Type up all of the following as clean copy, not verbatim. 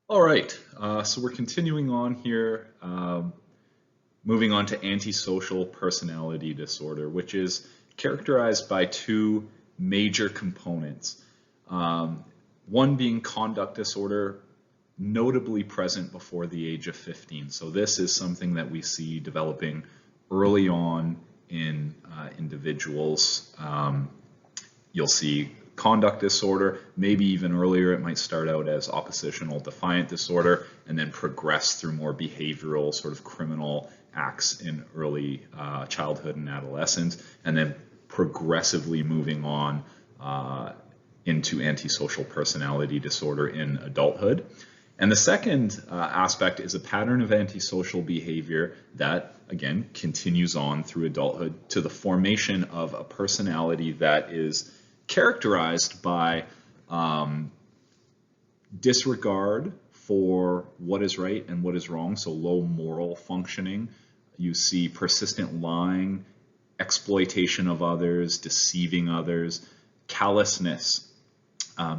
All right, so we're continuing on here, moving on to antisocial personality disorder, which is characterized by two major components. One being conduct disorder, notably present before the age of 15. So this is something that we see developing early on in individuals. You'll see conduct disorder, maybe even earlier. It might start out as oppositional defiant disorder and then progress through more behavioral sort of criminal acts in early childhood and adolescence, and then progressively moving on into antisocial personality disorder in adulthood. And the second aspect is a pattern of antisocial behavior that, again, continues on through adulthood to the formation of a personality that is characterized by disregard for what is right and what is wrong, so low moral functioning. You see persistent lying, exploitation of others, deceiving others, callousness,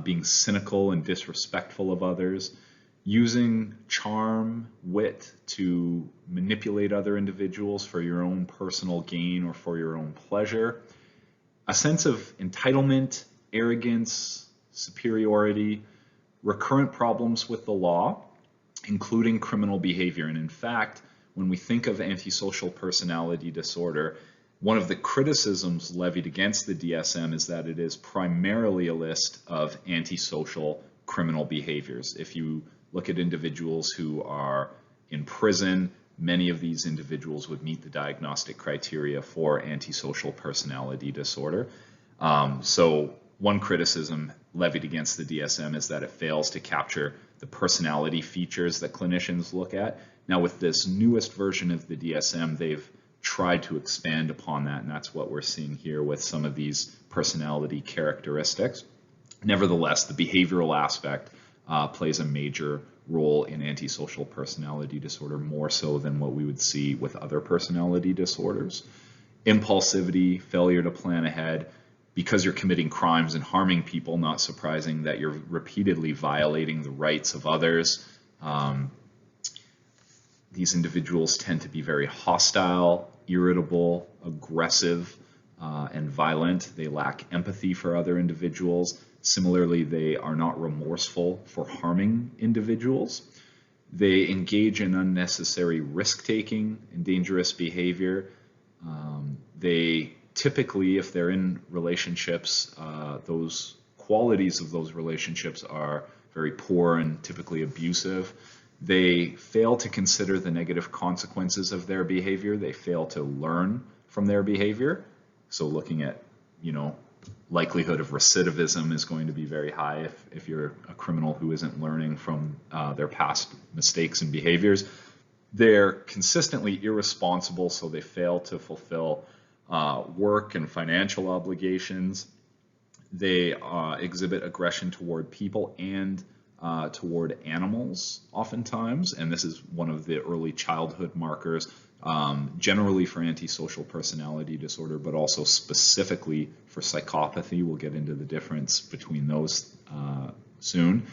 being cynical and disrespectful of others, using charm, wit to manipulate other individuals for your own personal gain or for your own pleasure, a sense of entitlement, arrogance, superiority, recurrent problems with the law, including criminal behavior. And in fact, when we think of antisocial personality disorder, one of the criticisms levied against the DSM is that it is primarily a list of antisocial criminal behaviors. If you look at individuals who are in prison, many of these individuals would meet the diagnostic criteria for antisocial personality disorder. So one criticism levied against the DSM is that it fails to capture the personality features that clinicians look at. Now, with this newest version of the DSM, they've tried to expand upon that, and that's what we're seeing here with some of these personality characteristics. Nevertheless, the behavioral aspect plays a major role in antisocial personality disorder, more so than what we would see with other personality disorders. Impulsivity, failure to plan ahead, because you're committing crimes and harming people, not surprising that you're repeatedly violating the rights of others. These individuals tend to be very hostile, irritable, aggressive, and violent. They lack empathy for other individuals. Similarly, they are not remorseful for harming individuals. They engage in unnecessary risk-taking and dangerous behavior. They typically, if they're in relationships, those qualities of those relationships are very poor and typically abusive. They fail to consider the negative consequences of their behavior. They fail to learn from their behavior. So looking at, likelihood of recidivism is going to be very high if you're a criminal who isn't learning from their past mistakes and behaviors. They're consistently irresponsible, so they fail to fulfill work and financial obligations. They exhibit aggression toward people and toward animals oftentimes, and this is one of the early childhood markers, generally for antisocial personality disorder, but also specifically for psychopathy. We'll get into the difference between those soon.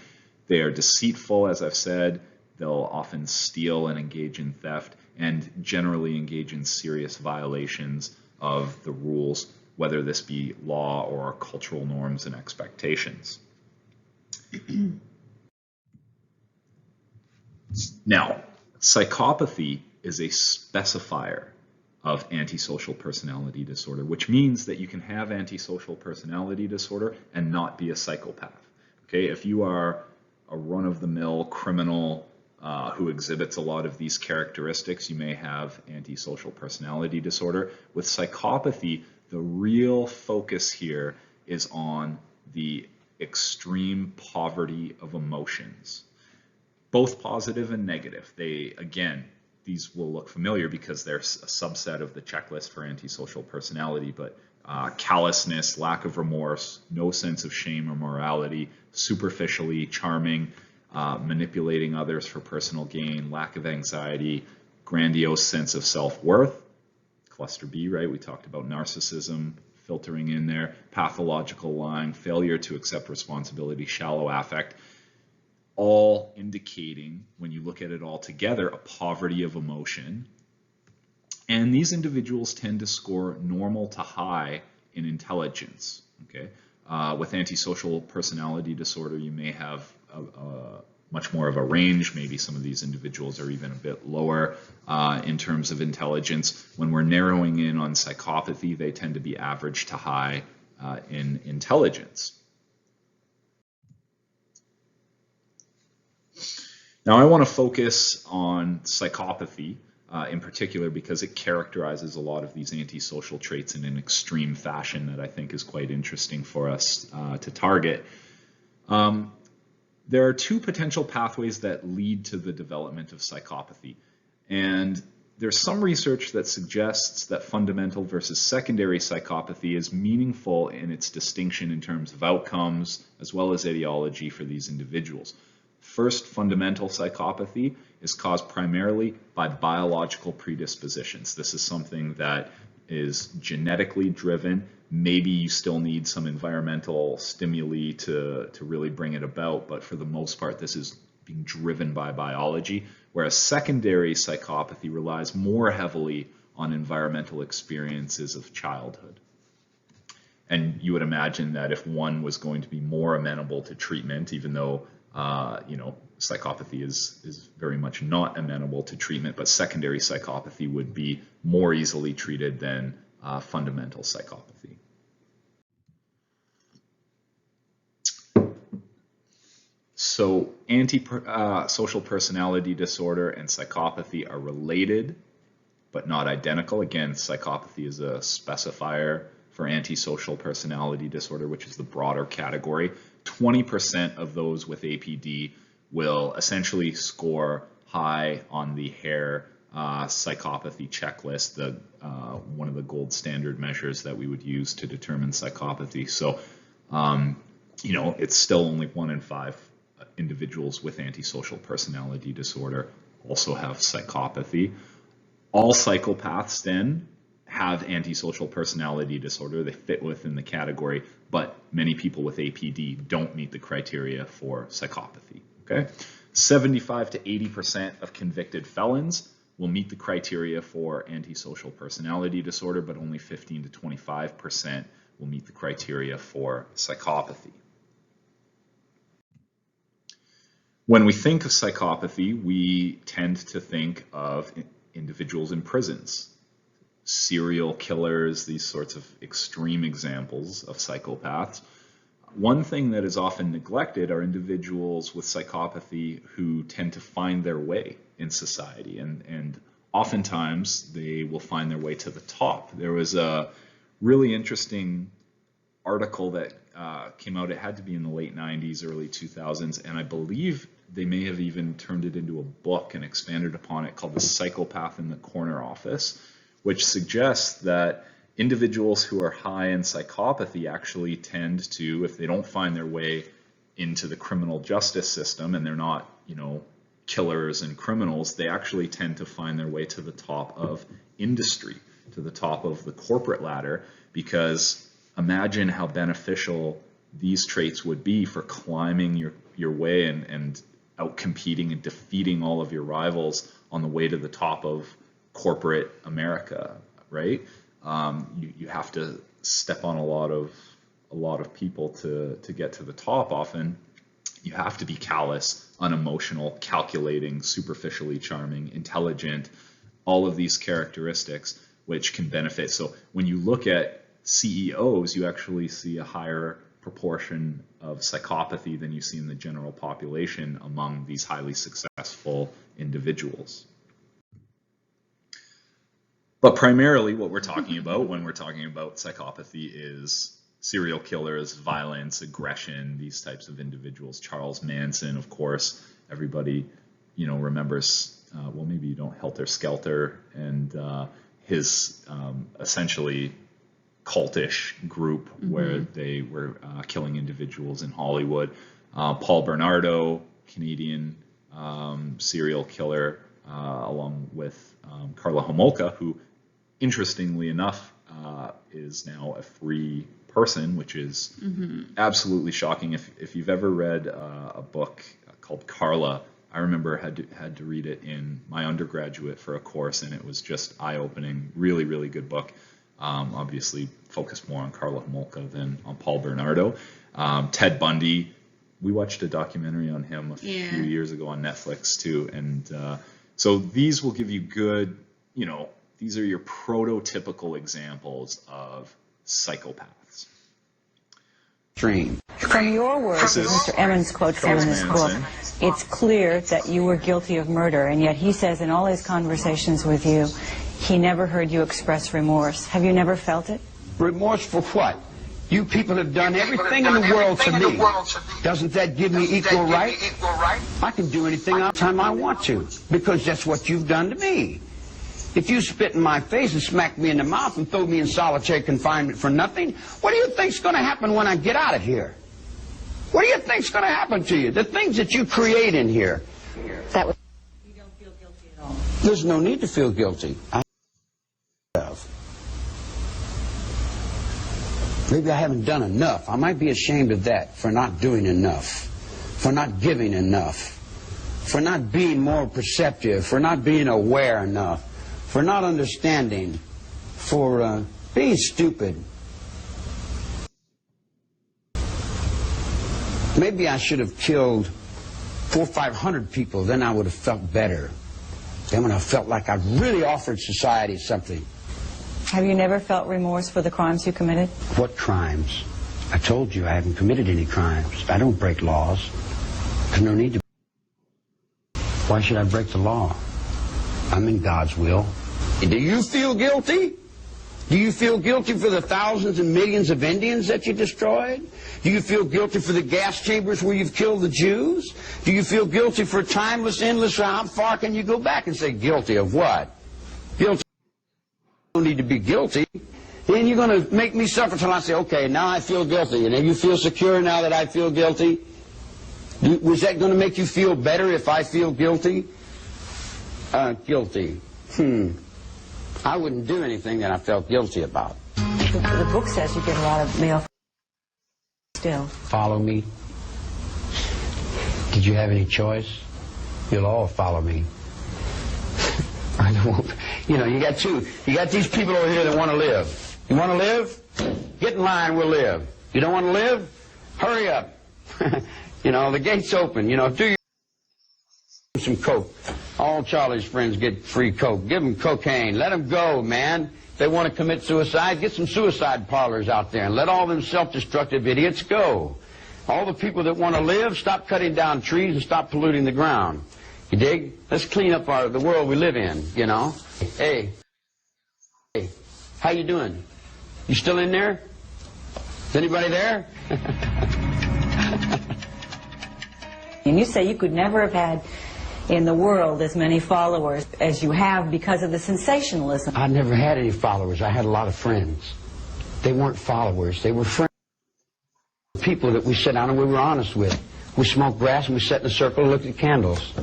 They are deceitful, as I've said. They'll often steal and engage in theft, and generally engage in serious violations of the rules, whether this be law or cultural norms and expectations. Now, psychopathy is a specifier of antisocial personality disorder, which means that you can have antisocial personality disorder and not be a psychopath. Okay, if you are a run-of-the-mill criminal who exhibits a lot of these characteristics, you may have antisocial personality disorder. With psychopathy, the real focus here is on the extreme poverty of emotions, both positive and negative. These will look familiar because they're a subset of the checklist for antisocial personality, but callousness, lack of remorse, no sense of shame or morality, superficially charming, manipulating others for personal gain, lack of anxiety, grandiose sense of self-worth, cluster B, right? We talked about narcissism filtering in there, pathological lying, failure to accept responsibility, shallow affect. all indicating, when you look at it all together, a poverty of emotion. And these individuals tend to score normal to high in intelligence. Okay, with antisocial personality disorder, you may have much more of a range. Maybe some of these individuals are even a bit lower in terms of intelligence. When we're narrowing in on psychopathy, they tend to be average to high in intelligence. Now, I want to focus on psychopathy in particular because it characterizes a lot of these antisocial traits in an extreme fashion that I think is quite interesting for us to target. There are two potential pathways that lead to the development of psychopathy. And there's some research that suggests that fundamental versus secondary psychopathy is meaningful in its distinction in terms of outcomes as well as etiology for these individuals. First, fundamental psychopathy is caused primarily by biological predispositions. This is something that is genetically driven. Maybe you still need some environmental stimuli to really bring it about, but for the most part, this is being driven by biology, whereas secondary psychopathy relies more heavily on environmental experiences of childhood. And you would imagine that if one was going to be more amenable to treatment, even though psychopathy is very much not amenable to treatment, but secondary psychopathy would be more easily treated than fundamental psychopathy. So antisocial personality disorder and psychopathy are related, but not identical. Again, psychopathy is a specifier for antisocial personality disorder, which is the broader category. 20% of those with APD will essentially score high on the Haidt psychopathy checklist, one of the gold standard measures that we would use to determine psychopathy. So, it's still only 1 in 5 individuals with antisocial personality disorder also have psychopathy. All psychopaths then have antisocial personality disorder. They fit within the category, but many people with APD don't meet the criteria for psychopathy. Okay, 75 to 80% of convicted felons will meet the criteria for antisocial personality disorder, but only 15 to 25% will meet the criteria for psychopathy. When we think of psychopathy, we tend to think of individuals in prisons, serial killers, these sorts of extreme examples of psychopaths. One thing that is often neglected are individuals with psychopathy who tend to find their way in society, and oftentimes they will find their way to the top. There was a really interesting article that came out. It had to be in the late 90s, early 2000s, and I believe they may have even turned it into a book and expanded upon it, called The Psychopath in the Corner Office, which suggests that individuals who are high in psychopathy actually tend to, if they don't find their way into the criminal justice system and they're not, killers and criminals, they actually tend to find their way to the top of industry, to the top of the corporate ladder, because imagine how beneficial these traits would be for climbing your way and out-competing and defeating all of your rivals on the way to the top of corporate America, right? You have to step on a lot of people to get to the top. Often you have to be callous, unemotional, calculating, superficially charming, intelligent, all of these characteristics which can benefit. So when you look at CEOs, you actually see a higher proportion of psychopathy than you see in the general population among these highly successful individuals. But primarily what we're talking about when we're talking about psychopathy is serial killers, violence, aggression, these types of individuals. Charles Manson, of course, everybody, remembers, well, maybe you don't, Helter Skelter, and his essentially cultish group where they were killing individuals in Hollywood. Paul Bernardo, Canadian serial killer, along with Karla Homolka, who, interestingly enough, is now a free person, which is absolutely shocking. If you've ever read a book called Carla. I remember had to read it in my undergraduate for a course, and it was just eye-opening. Really, really good book. Obviously focused more on Carla Homolka than on Paul Bernardo. Ted Bundy, we watched a documentary on him a few years ago on Netflix too. And so these will give you good, these are your prototypical examples of psychopaths. Dream. From your words, as Mr. Emmons quotes from in this book, it's clear that you were guilty of murder, and yet he says in all his conversations with you, he never heard you express remorse. Have you never felt it? Remorse for what? You people have done everything in the world to me. Doesn't that give me equal right? I can do anything anytime I want to, because that's what you've done to me. If you spit in my face and smack me in the mouth and throw me in solitary confinement for nothing, what do you think's going to happen when I get out of here? What do you think's going to happen to you? The things that you create in here. You don't feel guilty at all. There's no need to feel guilty. Maybe I haven't done enough. I might be ashamed of that, for not doing enough, for not giving enough, for not being more perceptive, for not being aware enough, for not understanding, for being stupid. Maybe I should have killed 400 or 500 people, then I would have felt better. Then when I felt like I really offered society something. Have you never felt remorse for the crimes you committed? What crimes? I told you I haven't committed any crimes. I don't break laws. There's no need to. Why should I break the law? I'm in God's will. Do you feel guilty? Do you feel guilty for the thousands and millions of Indians that you destroyed? Do you feel guilty for the gas chambers where you've killed the Jews? Do you feel guilty for timeless, endless? How far can you go back and say guilty of what? Guilty. You don't need to be guilty. Then you're going to make me suffer till I say, okay, now I feel guilty. And then you feel secure now that I feel guilty? Was that going to make you feel better if I feel guilty? Guilty. I wouldn't do anything that I felt guilty about. The book says you get a lot of mail still. Follow me. Did you have any choice? You'll all follow me. I don't. You got these people over here that want to live. You want to live? Get in line, we'll live. You don't want to live? Hurry up. The gate's open. Do your some coke. All Charlie's friends get free coke. Give them cocaine. Let them go, man. If they want to commit suicide, get some suicide parlors out there and let all them self-destructive idiots go. All the people that want to live, stop cutting down trees and stop polluting the ground. You dig? Let's clean up the world we live in, Hey, how you doing? You still in there? Is anybody there? And you say you could never have had in the world as many followers as you have because of the sensationalism. I never had any followers. I had a lot of friends. They weren't followers. They were friends. People that we sat down and we were honest with. We smoked grass and we sat in a circle and looked at candles.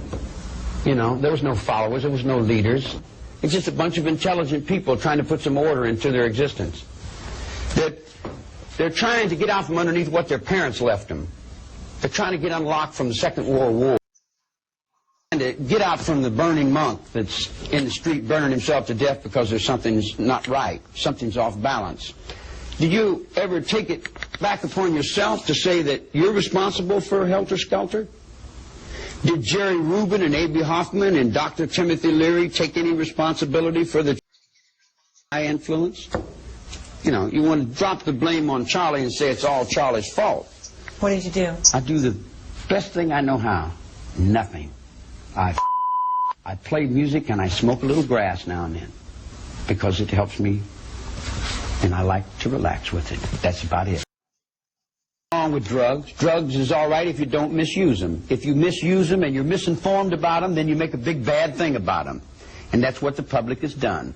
There was no followers. There was no leaders. It's just a bunch of intelligent people trying to put some order into their existence. They're trying to get out from underneath what their parents left them. They're trying to get unlocked from the Second World War. To get out from the burning monk that's in the street burning himself to death because there's something's not right, something's off balance. Did you ever take it back upon yourself to say that you're responsible for Helter Skelter? Did Jerry Rubin and A.B. Hoffman and Dr. Timothy Leary take any responsibility for the influence? You want to drop the blame on Charlie and say it's all Charlie's fault. What did you do? I do the best thing I know how. Nothing. I play music and I smoke a little grass now and then because it helps me and I like to relax with it. That's about it. Wrong with drugs. Drugs is all right if you don't misuse them. If you misuse them and you're misinformed about them, then you make a big bad thing about them. And that's what the public has done.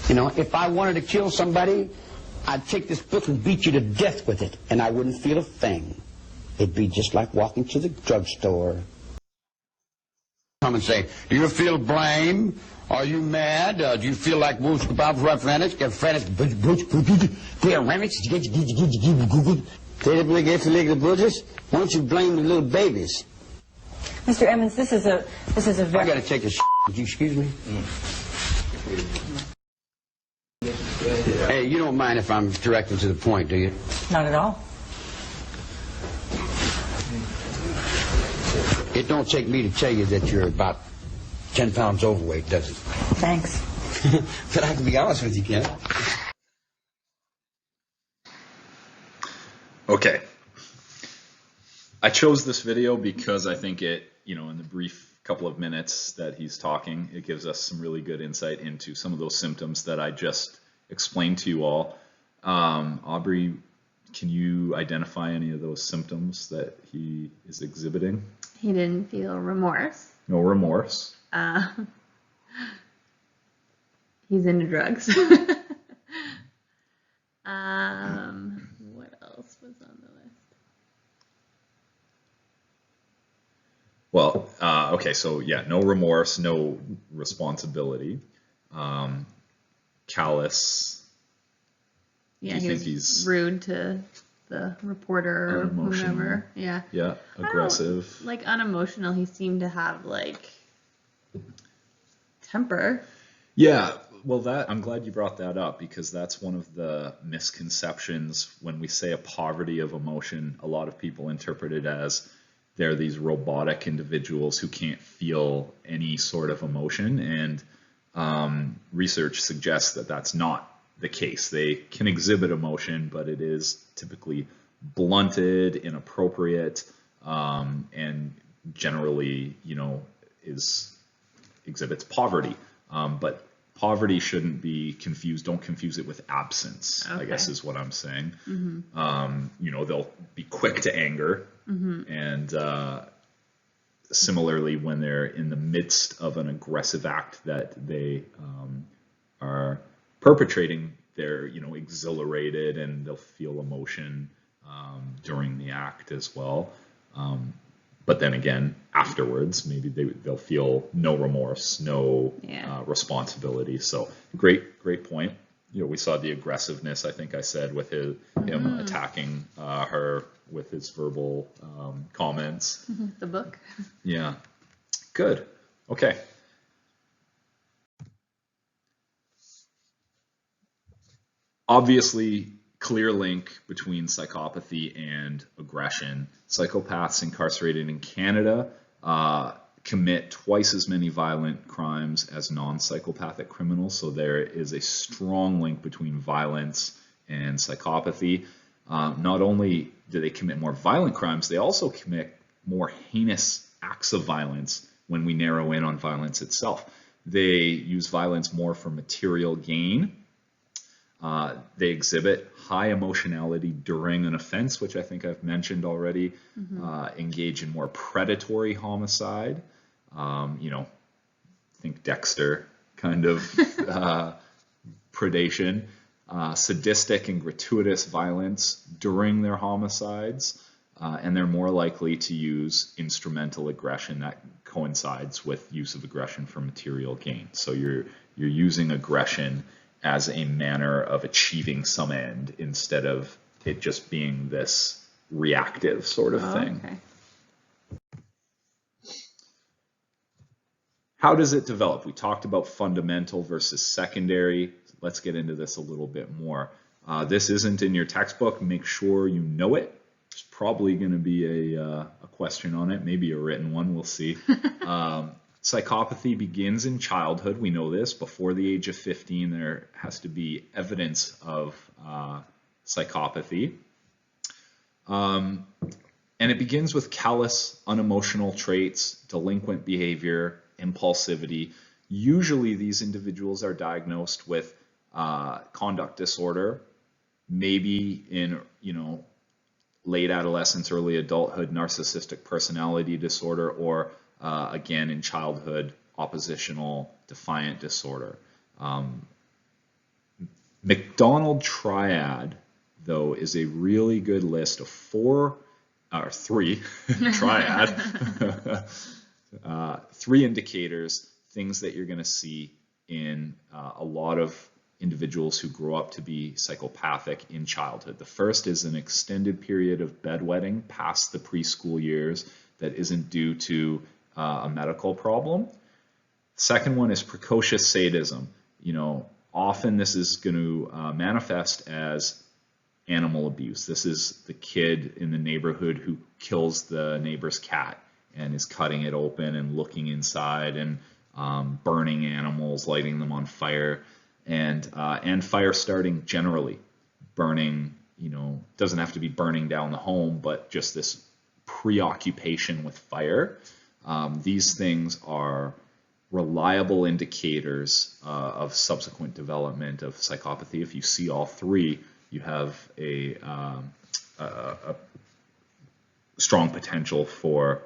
If I wanted to kill somebody, I'd take this book and beat you to death with it and I wouldn't feel a thing. It'd be just like walking to the drugstore. Come and say, do you feel blame? Are you mad? Do you feel like won't you blame the little babies? Mr. Emmons, this is a very... I got to take a Would you excuse me? Hey, you don't mind if I'm directing to the point, do you? Not at all. It don't take me to tell you that you're about 10 pounds overweight, does it? Thanks. But I can be honest with you, Ken. Okay. I chose this video because I think it, in the brief couple of minutes that he's talking, it gives us some really good insight into some of those symptoms that I just explained to you all. Aubrey, can you identify any of those symptoms that he is exhibiting? He didn't feel remorse. No remorse. He's into drugs. What else was on the list? Well, okay, so yeah, no remorse, no responsibility, callous. Yeah, Do you he think he's rude to the reporter or unemotional? whoever. Yeah. Yeah, aggressive. Like unemotional, he seemed to have temper. Yeah, well, I'm glad you brought that up, because that's one of the misconceptions when we say a poverty of emotion. A lot of people interpret it as they're these robotic individuals who can't feel any sort of emotion, and research suggests that that's not the case. They can exhibit emotion, but it is typically blunted, inappropriate, and generally, exhibits poverty. But poverty shouldn't be confused. Don't confuse it with absence, I guess is what I'm saying. Mm-hmm. They'll be quick to anger. Mm-hmm. And similarly, when they're in the midst of an aggressive act that they are perpetrating, they're exhilarated, and they'll feel emotion during the act as well. But then again, afterwards, maybe they'll feel no remorse, no responsibility. So great point. We saw the aggressiveness, I think I said, with him attacking her with his verbal comments. The book. Yeah. Good. Okay. Obviously, clear link between psychopathy and aggression. Psychopaths incarcerated in Canada commit twice as many violent crimes as non-psychopathic criminals. So there is a strong link between violence and psychopathy. Not only do they commit more violent crimes, they also commit more heinous acts of violence when we narrow in on violence itself. They use violence more for material gain. They exhibit high emotionality during an offense, which I think I've mentioned already. Engage in more predatory homicide. Think Dexter kind of predation. Sadistic and gratuitous violence during their homicides. And they're more likely to use instrumental aggression that coincides with use of aggression for material gain. So you're using aggression as a manner of achieving some end instead of it just being this reactive sort of thing. Okay. How does it develop? We talked about fundamental versus secondary. Let's get into this a little bit more. This isn't in your textbook. Make sure you know it. There's probably going to be a question on it, maybe a written one. We'll see. Psychopathy begins in childhood. We know this. Before the age of 15, there has to be evidence of psychopathy. And it begins with callous, unemotional traits, delinquent behavior, impulsivity. Usually these individuals are diagnosed with conduct disorder, maybe in, late adolescence, early adulthood, narcissistic personality disorder, or again, in childhood, oppositional defiant disorder. McDonald triad, though, is a really good list of three triad, three indicators, things that you're going to see in a lot of individuals who grow up to be psychopathic in childhood. The first is an extended period of bedwetting past the preschool years that isn't due to a medical problem. Second one is precocious sadism. Often this is going to manifest as animal abuse. This is the kid in the neighborhood who kills the neighbor's cat and is cutting it open and looking inside and burning animals, lighting them on fire, and fire starting generally. Burning, doesn't have to be burning down the home, but just this preoccupation with fire. These things are reliable indicators of subsequent development of psychopathy. If you see all three, you have a strong potential for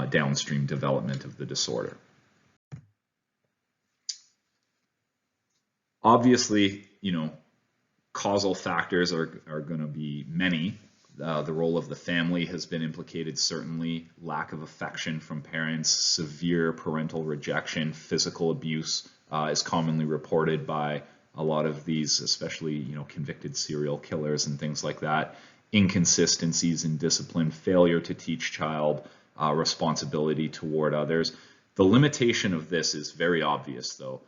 downstream development of the disorder. Obviously, causal factors are going to be many. The role of the family has been implicated, certainly. Lack of affection from parents, severe parental rejection, physical abuse is commonly reported by a lot of these, especially convicted serial killers and things like that. Inconsistencies in discipline, failure to teach child responsibility toward others. The limitation of this is very obvious, though.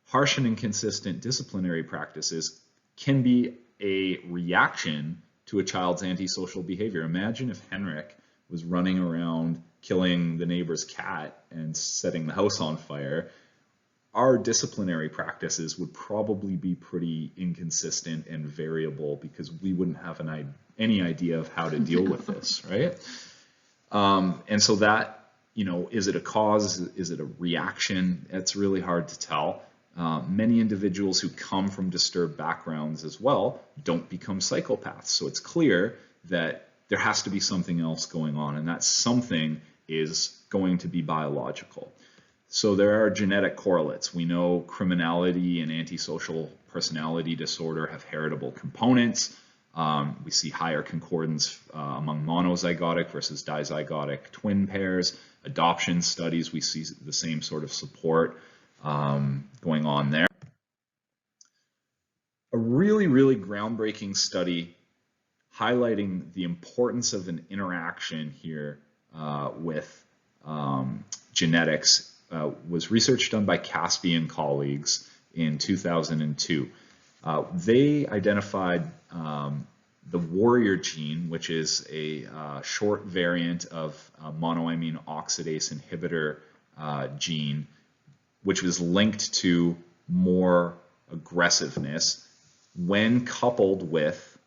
Harsh and inconsistent disciplinary practices can be a reaction to a child's antisocial behavior. Imagine if Henrik was running around killing the neighbor's cat and setting the house on fire. Our disciplinary practices would probably be pretty inconsistent and variable because we wouldn't have any idea of how to deal with this, right? And so that, is it a cause? Is it a reaction? It's really hard to tell. Many individuals who come from disturbed backgrounds as well don't become psychopaths. So it's clear that there has to be something else going on, and that something is going to be biological. So there are genetic correlates. We know criminality and antisocial personality disorder have heritable components. We see higher concordance among monozygotic versus dizygotic twin pairs. Adoption studies, we see the same sort of support going on there. A really, really groundbreaking study highlighting the importance of an interaction here with genetics was research done by Caspi and colleagues in 2002. They identified the warrior gene, which is a short variant of monoamine oxidase inhibitor gene, which was linked to more aggressiveness when coupled with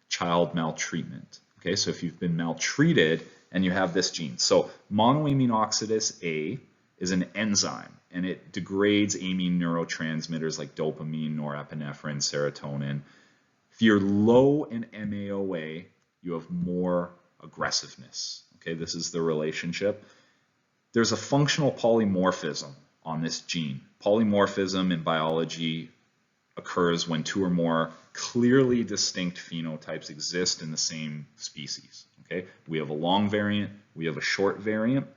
child maltreatment. Okay, so if you've been maltreated and you have this gene. So monoamine oxidase A is an enzyme, and it degrades amine neurotransmitters like dopamine, norepinephrine, serotonin. If you're low in MAOA, you have more aggressiveness. Okay, this is the relationship. There's a functional polymorphism on this gene. Polymorphism in biology occurs when two or more clearly distinct phenotypes exist in the same species. Okay, we have a long variant, we have a short variant.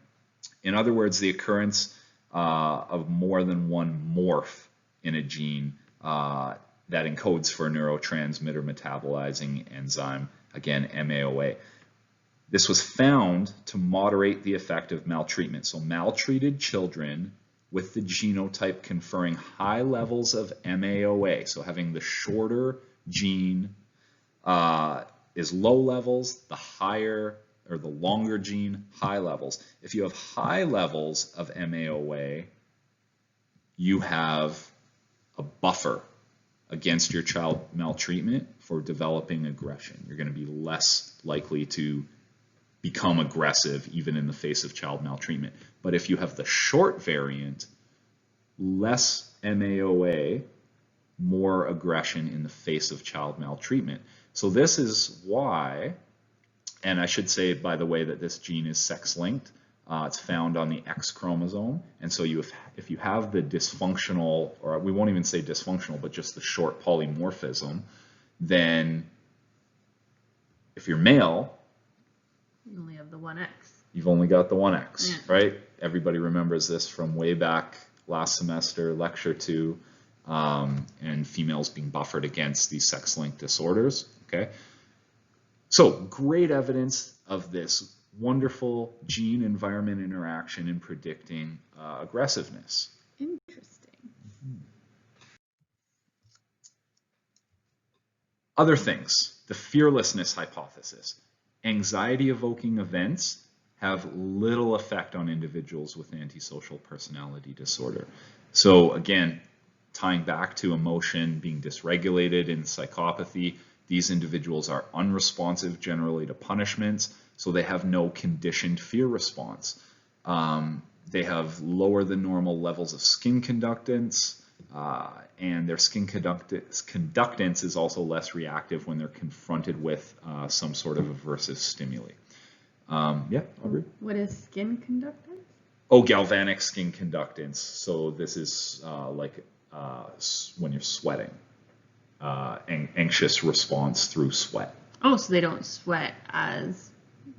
In other words, the occurrence of more than one morph in a gene that encodes for a neurotransmitter metabolizing enzyme, again, MAOA. This was found to moderate the effect of maltreatment. So maltreated children with the genotype conferring high levels of MAOA, so having the shorter gene is low levels, the higher or the longer gene, high levels. If you have high levels of MAOA, you have a buffer against your child maltreatment for developing aggression. You're going to be less likely to become aggressive even in the face of child maltreatment. But if you have the short variant, less MAOA, more aggression in the face of child maltreatment. So this is why, and I should say, by the way, that this gene is sex-linked. It's found on the X chromosome. And so if you have the dysfunctional, or we won't even say dysfunctional, but just the short polymorphism, then if you're male, You only have the 1X. you've only got the 1X, Yeah. right? Everybody remembers this from way back last semester, lecture 2, and females being buffered against these sex-linked disorders, okay? So great evidence of this wonderful gene-environment interaction in predicting aggressiveness. Interesting. Other things, the fearlessness hypothesis. Anxiety-evoking events have little effect on individuals with antisocial personality disorder. So again, tying back to emotion being dysregulated in psychopathy, these individuals are unresponsive generally to punishments, so they have no conditioned fear response. They have lower than normal levels of skin conductance, and their skin conductance is also less reactive when they're confronted with some sort of aversive stimuli. Yeah, Aubrey? What is skin conductance? Oh, galvanic skin conductance. So this is when you're sweating, anxious response through sweat. Oh, so they don't sweat as,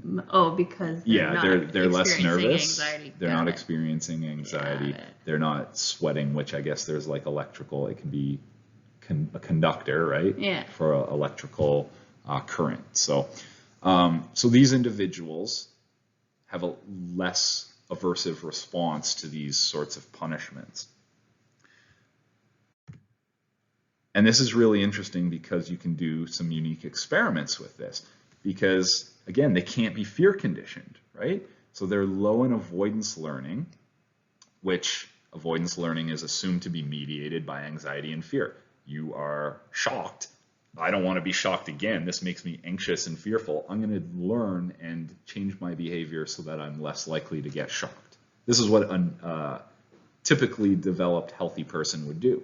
because they're less nervous. Anxiety. They're not experiencing anxiety. They're not sweating, which I guess there's like electrical. It can be a conductor, right? Yeah. For electrical current. So these individuals have a less aversive response to these sorts of punishments. And this is really interesting because you can do some unique experiments with this, because again, they can't be fear conditioned, right? So they're low in avoidance learning, which avoidance learning is assumed to be mediated by anxiety and fear. You are shocked. I don't want to be shocked again. This makes me anxious and fearful. I'm going to learn and change my behavior so that I'm less likely to get shocked. This is what a typically developed healthy person would do.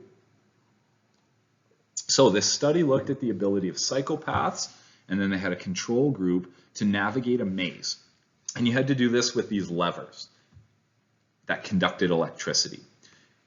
So this study looked at the ability of psychopaths, and then they had a control group to navigate a maze. And you had to do this with these levers that conducted electricity.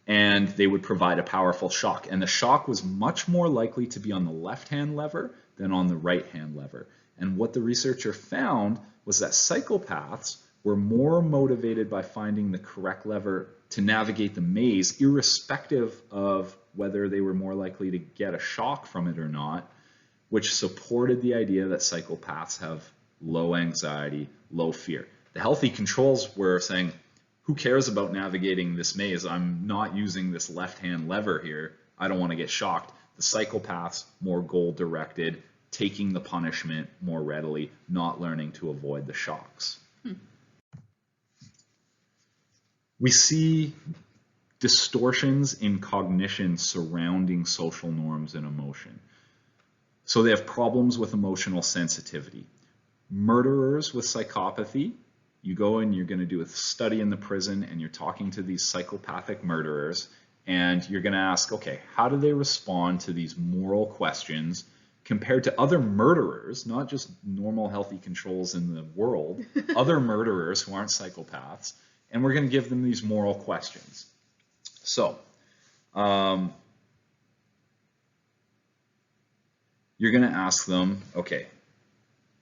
And they would provide a powerful shock. And the shock was much more likely to be on the left-hand lever than on the right-hand lever. And what the researcher found was that psychopaths were more motivated by finding the correct lever to navigate the maze, irrespective of whether they were more likely to get a shock from it or not, which supported the idea that psychopaths have low anxiety, low fear. The healthy controls were saying, who cares about navigating this maze? I'm not using this left-hand lever here. I don't want to get shocked. The psychopaths, more goal-directed, taking the punishment more readily, not learning to avoid the shocks. We see distortions in cognition surrounding social norms and emotion. So they have problems with emotional sensitivity. Murderers with psychopathy, you go and you're going to do a study in the prison and you're talking to these psychopathic murderers and you're going to ask, okay, how do they respond to these moral questions compared to other murderers, not just normal healthy controls in the world, other murderers who aren't psychopaths, and we're going to give them these moral questions. So, you're going to ask them, okay,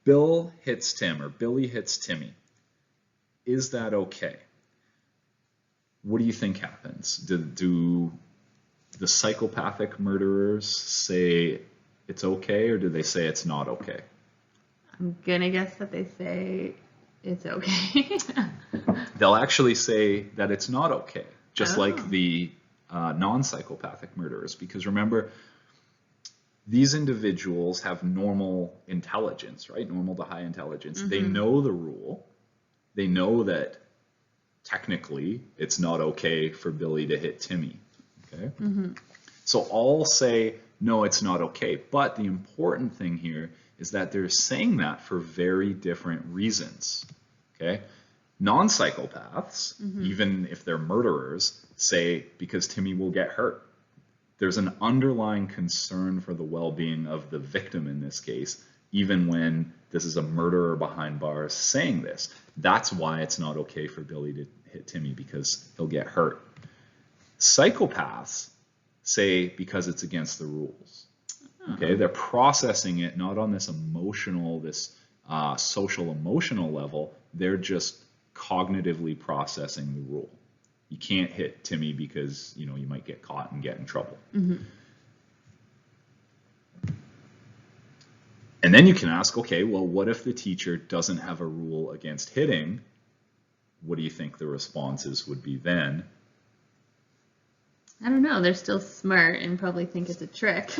Bill hits Tim or Billy hits Timmy. Is that okay? What do you think happens? Do the psychopathic murderers say it's okay, or do they say it's not okay? I'm gonna guess that they say it's okay. They'll actually say that it's not okay, just like the non-psychopathic murderers, because remember, these individuals have normal intelligence, right? Normal to high intelligence. They know the rule. They know that technically it's not okay for Billy to hit Timmy, okay? So all say, no, it's not okay. But the important thing here is that they're saying that for very different reasons, okay? Non-psychopaths, even if they're murderers, say because Timmy will get hurt. There's an underlying concern for the well-being of the victim in this case, even when this is a murderer behind bars saying this. That's why it's not okay for Billy to hit Timmy, because he'll get hurt. Psychopaths say because it's against the rules. Okay, they're processing it not on this emotional, this social emotional level. They're just cognitively processing the rule. You can't hit Timmy because you might get caught and get in trouble. And And then you can ask, okay, well, what if the teacher doesn't have a rule against hitting? What do you think the responses would be then? I don't know. They're still smart and probably think it's a trick.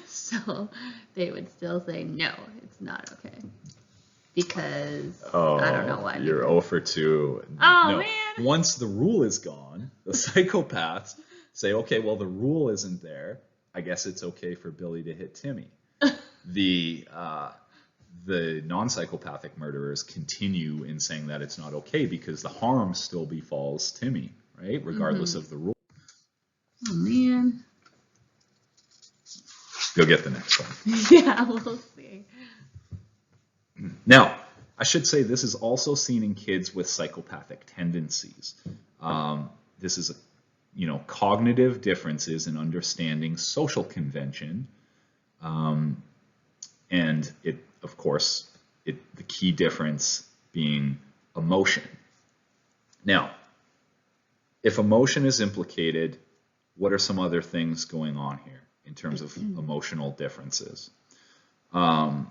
So they would still say, no, it's not okay. Because I don't know why. You're 0 for 2. Oh, no. man. Once the rule is gone, the psychopaths say, okay, well, the rule isn't there. I guess it's okay for Billy to hit Timmy. The non-psychopathic murderers continue in saying that it's not okay because the harm still befalls Timmy, right? Regardless of the rule. Oh, man. Go get the next one. Yeah, we'll see. Now, I should say this is also seen in kids with psychopathic tendencies. This is, cognitive differences in understanding social convention. And it, of course, the key difference being emotion. Now, if emotion is implicated, what are some other things going on here in terms of emotional differences? You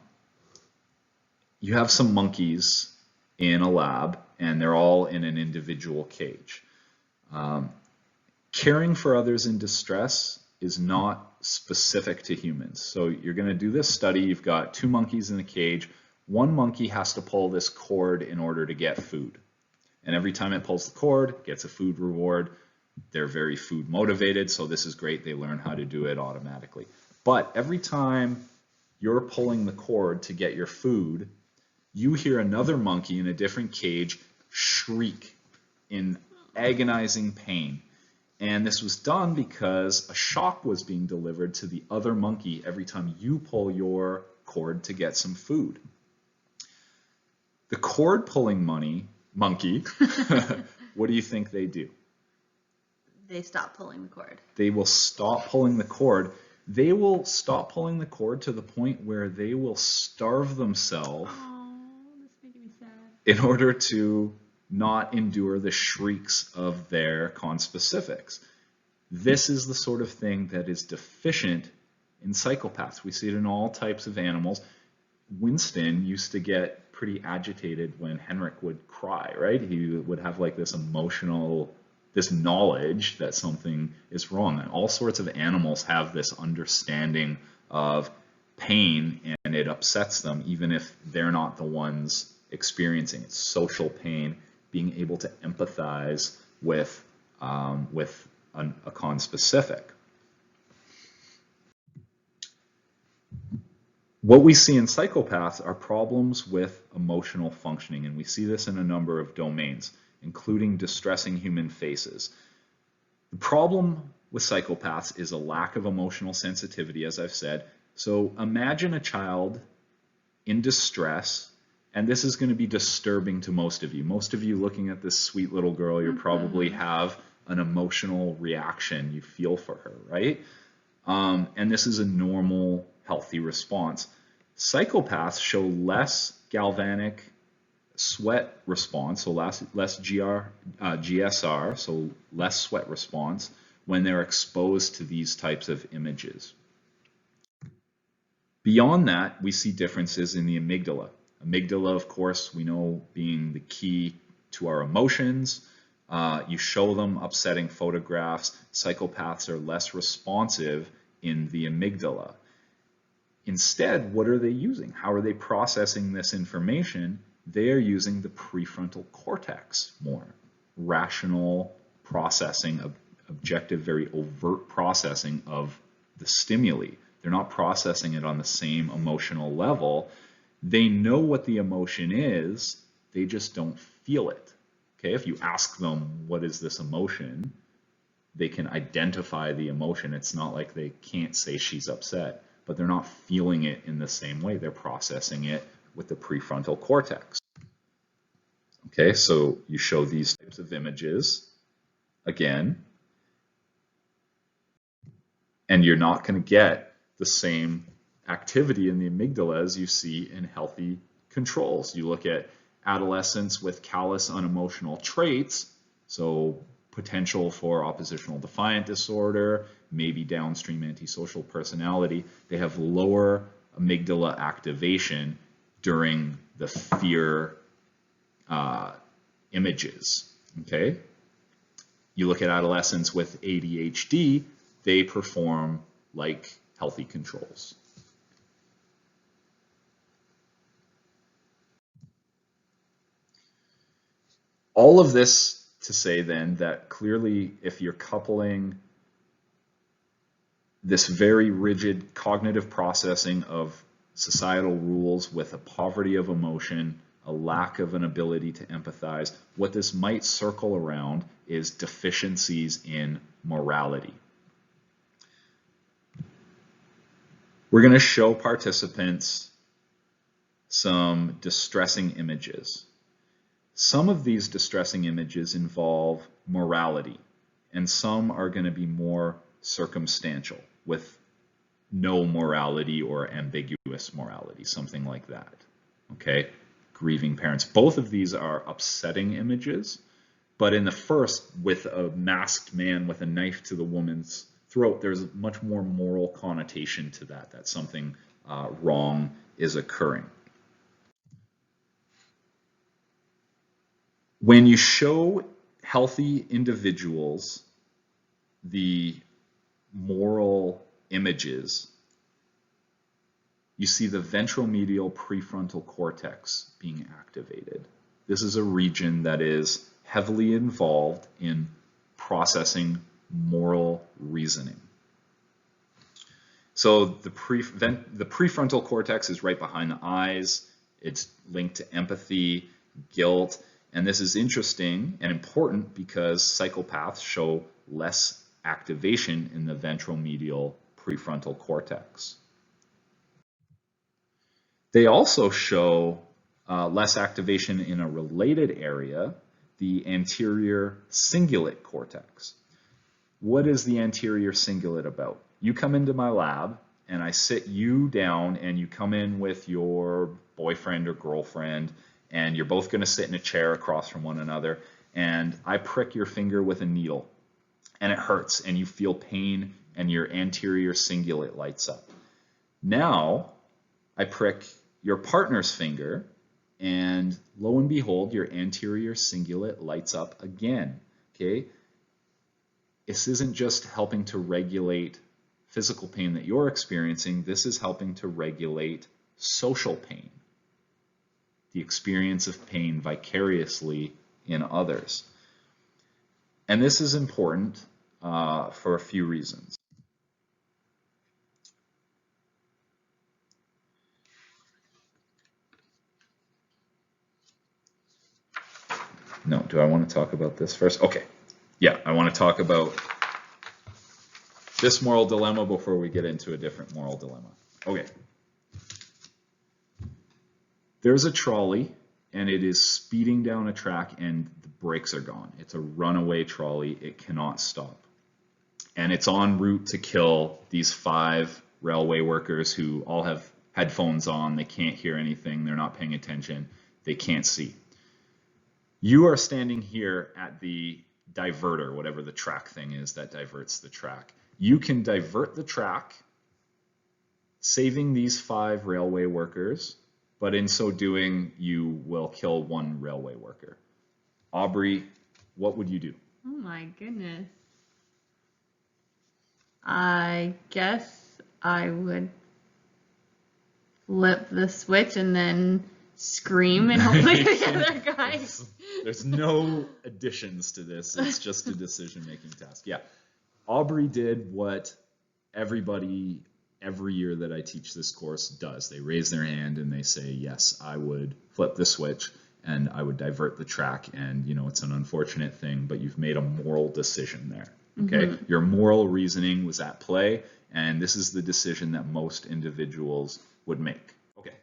have some monkeys in a lab, and they're all in an individual cage. Caring for others in distress is not specific to humans. So you're going to do this study. You've got 2 monkeys in a cage. One monkey has to pull this cord in order to get food. And every time it pulls the cord, it gets a food reward. They're very food motivated, so this is great. They learn how to do it automatically. But every time you're pulling the cord to get your food, you hear another monkey in a different cage shriek in agonizing pain. And this was done because a shock was being delivered to the other monkey every time you pull your cord to get some food. The cord pulling monkey, what do you think they do? They stop pulling the cord. They will stop pulling the cord. They will stop pulling the cord to the point where they will starve themselves in order to not endure the shrieks of their conspecifics. This is the sort of thing that is deficient in psychopaths. We see it in all types of animals. Winston used to get pretty agitated when Henrik would cry, right? He would have like this knowledge that something is wrong. And all sorts of animals have this understanding of pain, and it upsets them even if they're not the ones experiencing it. Social pain, being able to empathize with a conspecific. What we see in psychopaths are problems with emotional functioning, and we see this in a number of domains, including distressing human faces. The problem with psychopaths is a lack of emotional sensitivity, as I've said. So imagine a child in distress, and this is going to be disturbing to most of you. Most of you looking at this sweet little girl, you probably have an emotional reaction. You feel for her, right? And this is a normal, healthy response. Psychopaths show less galvanic sweat response, so less GSR, so less sweat response when they're exposed to these types of images. Beyond that, we see differences in the amygdala. Amygdala, of course, we know being the key to our emotions. You show them upsetting photographs. Psychopaths are less responsive in the amygdala. Instead, what are they using? How are they processing this information? They are using the prefrontal cortex more. Rational processing, objective, very overt processing of the stimuli. They're not processing it on the same emotional level. They know what the emotion is, they just don't feel it. Okay, if you ask them, what is this emotion? They can identify the emotion. It's not like they can't say she's upset, but they're not feeling it in the same way. They're processing it with the prefrontal cortex. Okay, so you show these types of images again, and you're not going to get the same activity in the amygdala as you see in healthy controls. You look at adolescents with callous unemotional traits, so potential for oppositional defiant disorder, maybe downstream antisocial personality. They have lower amygdala activation during the fear images, okay? You look at adolescents with ADHD, they perform like healthy controls. All of this to say then that clearly if you're coupling this very rigid cognitive processing of societal rules with a poverty of emotion, a lack of an ability to empathize, what this might circle around is deficiencies in morality. We're going to show participants some distressing images. Some of these distressing images involve morality, and some are going to be more circumstantial with no morality or ambiguous morality, something like that. Okay? Grieving parents. Both of these are upsetting images, but in the first, with a masked man with a knife to the woman's throat, there's much more moral connotation to that, that something wrong is occurring. When you show healthy individuals the moral images, you see the ventromedial prefrontal cortex being activated. This is a region that is heavily involved in processing moral reasoning. So the prefrontal cortex is right behind the eyes. It's linked to empathy, guilt, and this is interesting and important because psychopaths show less activation in the ventromedial prefrontal cortex. They also show less activation in a related area, the anterior cingulate cortex. What is the anterior cingulate about? You come into my lab and I sit you down and you come in with your boyfriend or girlfriend and you're both going to sit in a chair across from one another, and I prick your finger with a needle and it hurts and you feel pain and your anterior cingulate lights up. Now I prick your partner's finger and lo and behold, your anterior cingulate lights up again. Okay? This isn't just helping to regulate physical pain that you're experiencing, this is helping to regulate social pain, the experience of pain vicariously in others. And this is important for a few reasons. No, do I want to talk about this first? Okay. Yeah, I want to talk about this moral dilemma before we get into a different moral dilemma. Okay. There's a trolley and it is speeding down a track and the brakes are gone. It's a runaway trolley. It cannot stop. And it's en route to kill these 5 railway workers who all have headphones on. They can't hear anything. They're not paying attention. They can't see. You are standing here at the diverter, whatever the track thing is that diverts the track. You can divert the track, saving these 5 railway workers, but in so doing, you will kill 1 railway worker. Aubrey, what would you do? Oh my goodness. I guess I would flip the switch and then scream and hopefully the other guy. There's no additions to this. It's just a decision-making task. Yeah. Aubrey did what everybody every year that I teach this course does. They raise their hand and they say, yes, I would flip the switch and I would divert the track. And, you know, it's an unfortunate thing, but you've made a moral decision there. Okay. Mm-hmm. Your moral reasoning was at play, and this is the decision that most individuals would make. Okay.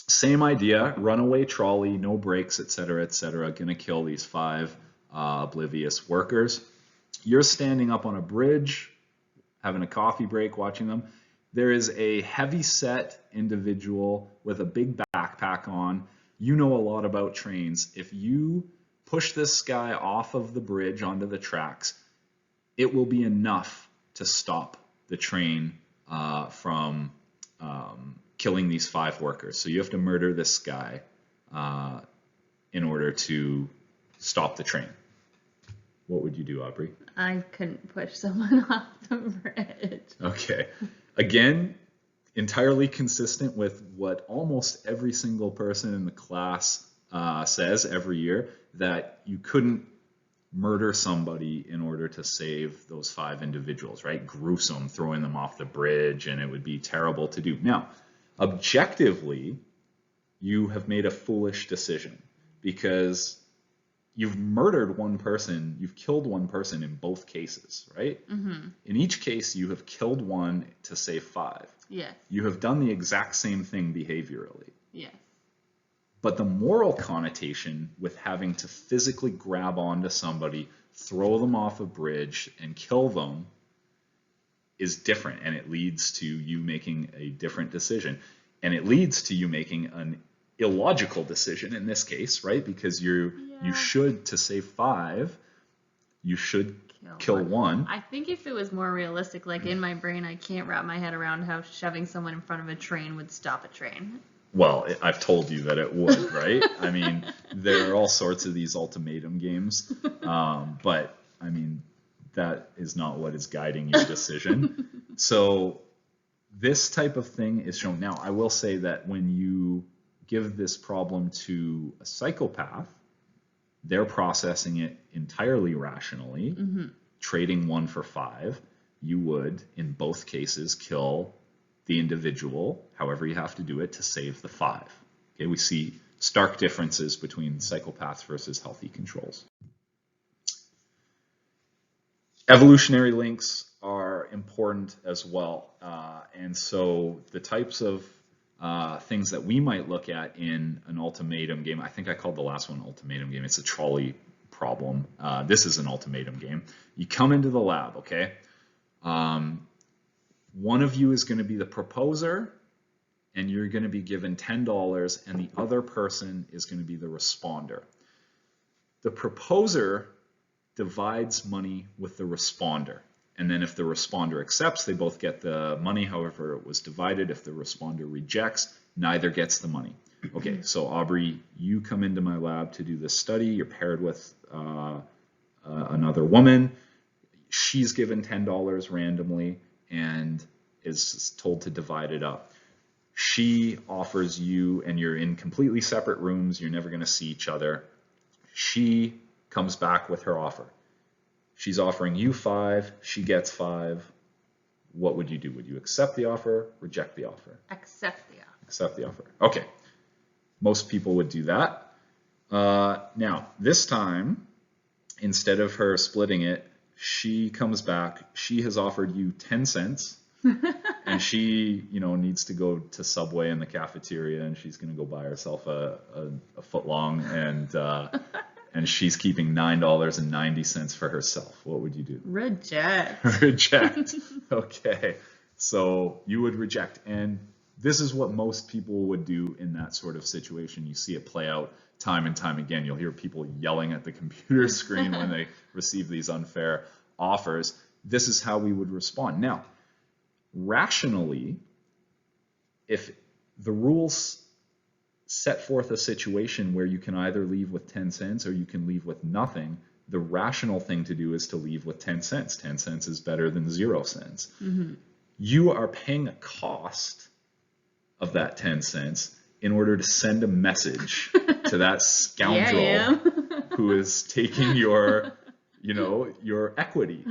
Same idea, runaway trolley, no brakes, etc., gonna kill these 5 oblivious workers. You're standing up on a bridge, having a coffee break, watching them. There is a heavy-set individual with a big backpack on. You know a lot about trains. If you push this guy off of the bridge onto the tracks, it will be enough to stop the train from killing these 5 workers. So you have to murder this guy in order to stop the train. What would you do, Aubrey? I couldn't push someone off the bridge. Okay. Again, entirely consistent with what almost every single person in the class says every year, that you couldn't murder somebody in order to save those 5 individuals, right? Gruesome, throwing them off the bridge, and it would be terrible to do. Now, objectively, you have made a foolish decision because you've murdered one person, you've killed one person in both cases, right? Mm-hmm. In each case, you have killed one to save 5. Yes. You have done the exact same thing behaviorally. Yes. But the moral connotation with having to physically grab onto somebody, throw them off a bridge, and kill them is different, and it leads to you making a different decision. And it leads to you making an illogical decision in this case, right? Because you should, to save 5, you should kill one. I think if it was more realistic, like in my brain, I can't wrap my head around how shoving someone in front of a train would stop a train. Well, I've told you that it would, right? I mean, there are all sorts of these ultimatum games, but I mean, that is not what is guiding your decision. So this type of thing is shown. Now, I will say that when you give this problem to a psychopath, they're processing it entirely rationally, trading 1 for 5. You would, in both cases, kill the individual, however you have to do it, to save the 5. Okay, we see stark differences between psychopaths versus healthy controls. Evolutionary links are important as well, and so the types of things that we might look at in an ultimatum game, I think I called the last one ultimatum game, it's a trolley problem. This is an ultimatum game. You come into the lab, okay? One of you is going to be the proposer, and you're going to be given $10, and the other person is going to be the responder. The proposer divides money with the responder, and then if the responder accepts, they both get the money. However, it was divided. If the responder rejects, neither gets the money. Okay, so Aubrey, you come into my lab to do this study. You're paired with another woman. She's given $10 randomly and is told to divide it up. She offers you, and you're in completely separate rooms, you're never going to see each other. She comes back with her offer. She's offering you 5, she gets 5. What would you do? Would you accept the offer, reject the offer? Accept the offer. Accept the offer. Okay. Most people would do that. Now, this time, instead of her splitting it, she comes back, she has offered you 10 cents, and she, needs to go to Subway in the cafeteria, and she's going to go buy herself a footlong, and she's keeping $9.90 for herself. What would you do? Reject. Reject. Okay. So you would reject, and this is what most people would do in that sort of situation. You see it play out time and time again. You'll hear people yelling at the computer screen when they receive these unfair offers. This is how we would respond. Now, rationally, if the rules set forth a situation where you can either leave with 10 cents or you can leave with nothing, the rational thing to do is to leave with 10 cents. 10 cents is better than 0 cents. Mm-hmm. You are paying a cost of that 10 cents in order to send a message to that scoundrel who is taking your equity.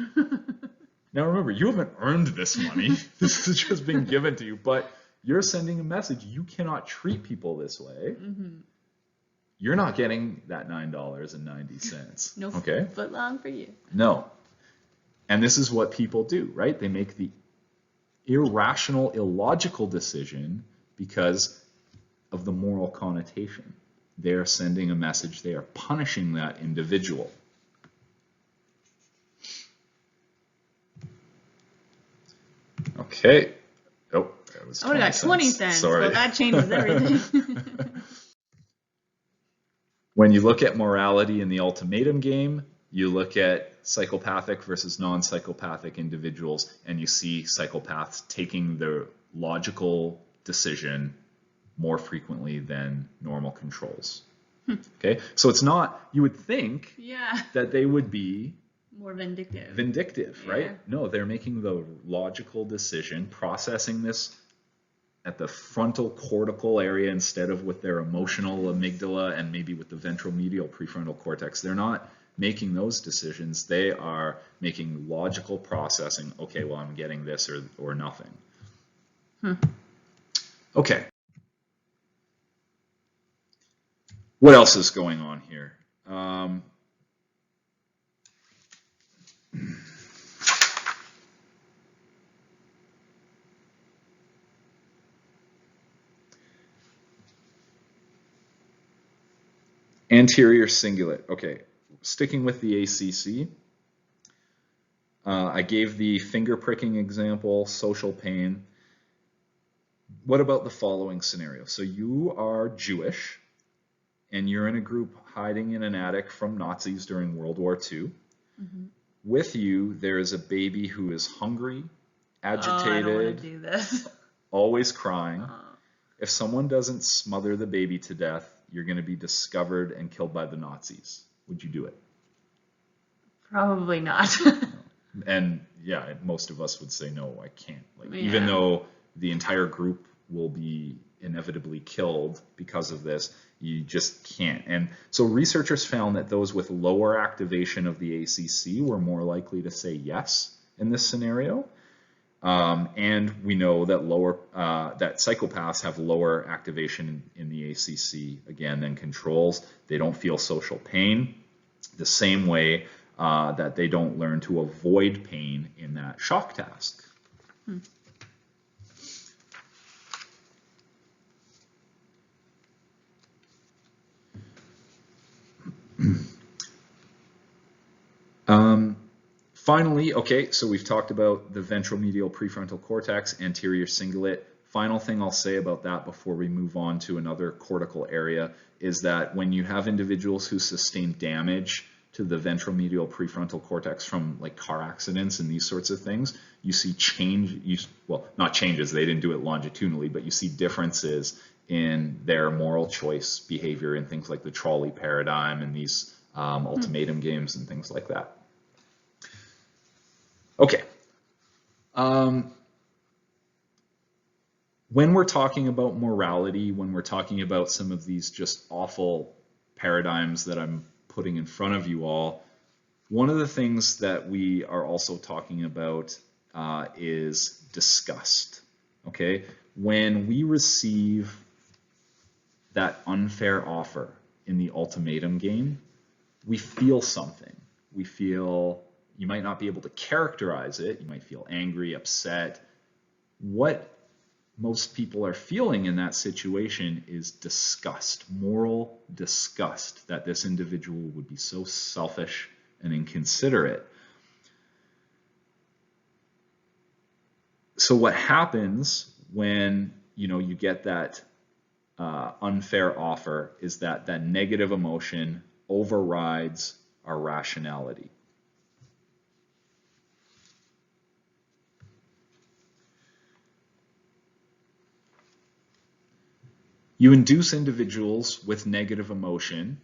Now remember, you haven't earned this money. This has just been given to you, but you're sending a message. You cannot treat people this way. Mm-hmm. You're not getting that $9.90. No okay? foot long for you. No. And this is what people do, right? They make the irrational, illogical decision because of the moral connotation. They're sending a message. They are punishing that individual. Okay. Oh, that was 20 got 20 cents. Sorry. Well, that changes everything. When you look at morality in the ultimatum game, You look at psychopathic versus non-psychopathic individuals, and you see psychopaths taking the logical decision more frequently than normal controls. Okay, so it's not, you would think that they would be more vindictive. Vindictive, right? No, they're making the logical decision, processing this at the frontal cortical area instead of with their emotional amygdala and maybe with the ventral medial prefrontal cortex. They're not making those decisions. They are making logical processing. Okay, well, I'm getting this or nothing. Okay. What else is going on here? Anterior cingulate. Okay, sticking with the ACC. I gave the finger pricking example, social pain. What about the following scenario? So you are Jewish, and you're in a group hiding in an attic from Nazis during World War II. With you, there is a baby who is hungry, agitated, I don't want to do this. always crying. If someone doesn't smother the baby to death, you're going to be discovered and killed by the Nazis. Would you do it? Probably not. And yeah, most of us would say, no, I can't. Like, even though the entire group will be inevitably killed because of this, you just can't. And so researchers found that those with lower activation of the ACC were more likely to say yes in this scenario. And we know that that psychopaths have lower activation in the ACC, again, than controls. They don't feel social pain the same way that they don't learn to avoid pain in that shock task. Finally, okay, so we've talked about the ventral medial prefrontal cortex, anterior cingulate. Final thing I'll say about that before we move on to another cortical area is that when you have individuals who sustain damage to the ventral medial prefrontal cortex from like car accidents and these sorts of things, you see well, not changes, they didn't do it longitudinally, but you see differences in their moral choice behavior in things like the trolley paradigm and these ultimatum games and things like that. Okay. When we're talking about morality, when we're talking about some of these just awful paradigms that I'm putting in front of you all, one of the things that we are also talking about is disgust. Okay? When we receive that unfair offer in the ultimatum game, we feel something. We feel, you might not be able to characterize it. You might feel angry, upset. What most people are feeling in that situation is disgust, moral disgust, that this individual would be so selfish and inconsiderate. So what happens when you get that unfair offer is that negative emotion overrides our rationality. You induce individuals with negative emotion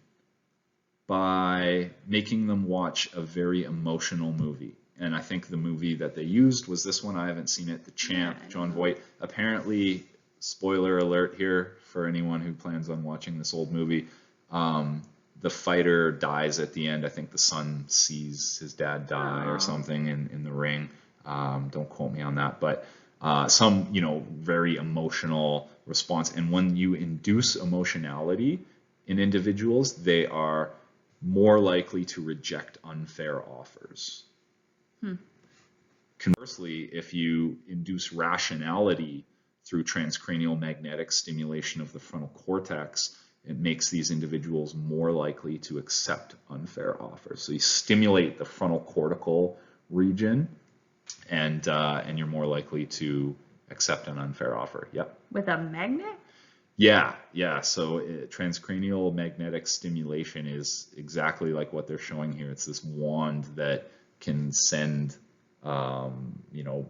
by making them watch a very emotional movie. And I think the movie that they used was this one. I haven't seen it, The Champ, John Voight. Apparently, spoiler alert here for anyone who plans on watching this old movie, the fighter dies at the end. I think the son sees his dad die or something in the ring. Don't quote me on that, but some very emotional response. And when you induce emotionality in individuals, they are more likely to reject unfair offers. Conversely, if you induce rationality through transcranial magnetic stimulation of the frontal cortex, it makes these individuals more likely to accept unfair offers. So you stimulate the frontal cortical region, and you're more likely to accept an unfair offer. Yep. With a magnet? Yeah, yeah. So transcranial magnetic stimulation is exactly like what they're showing here. It's this wand that can send, you know,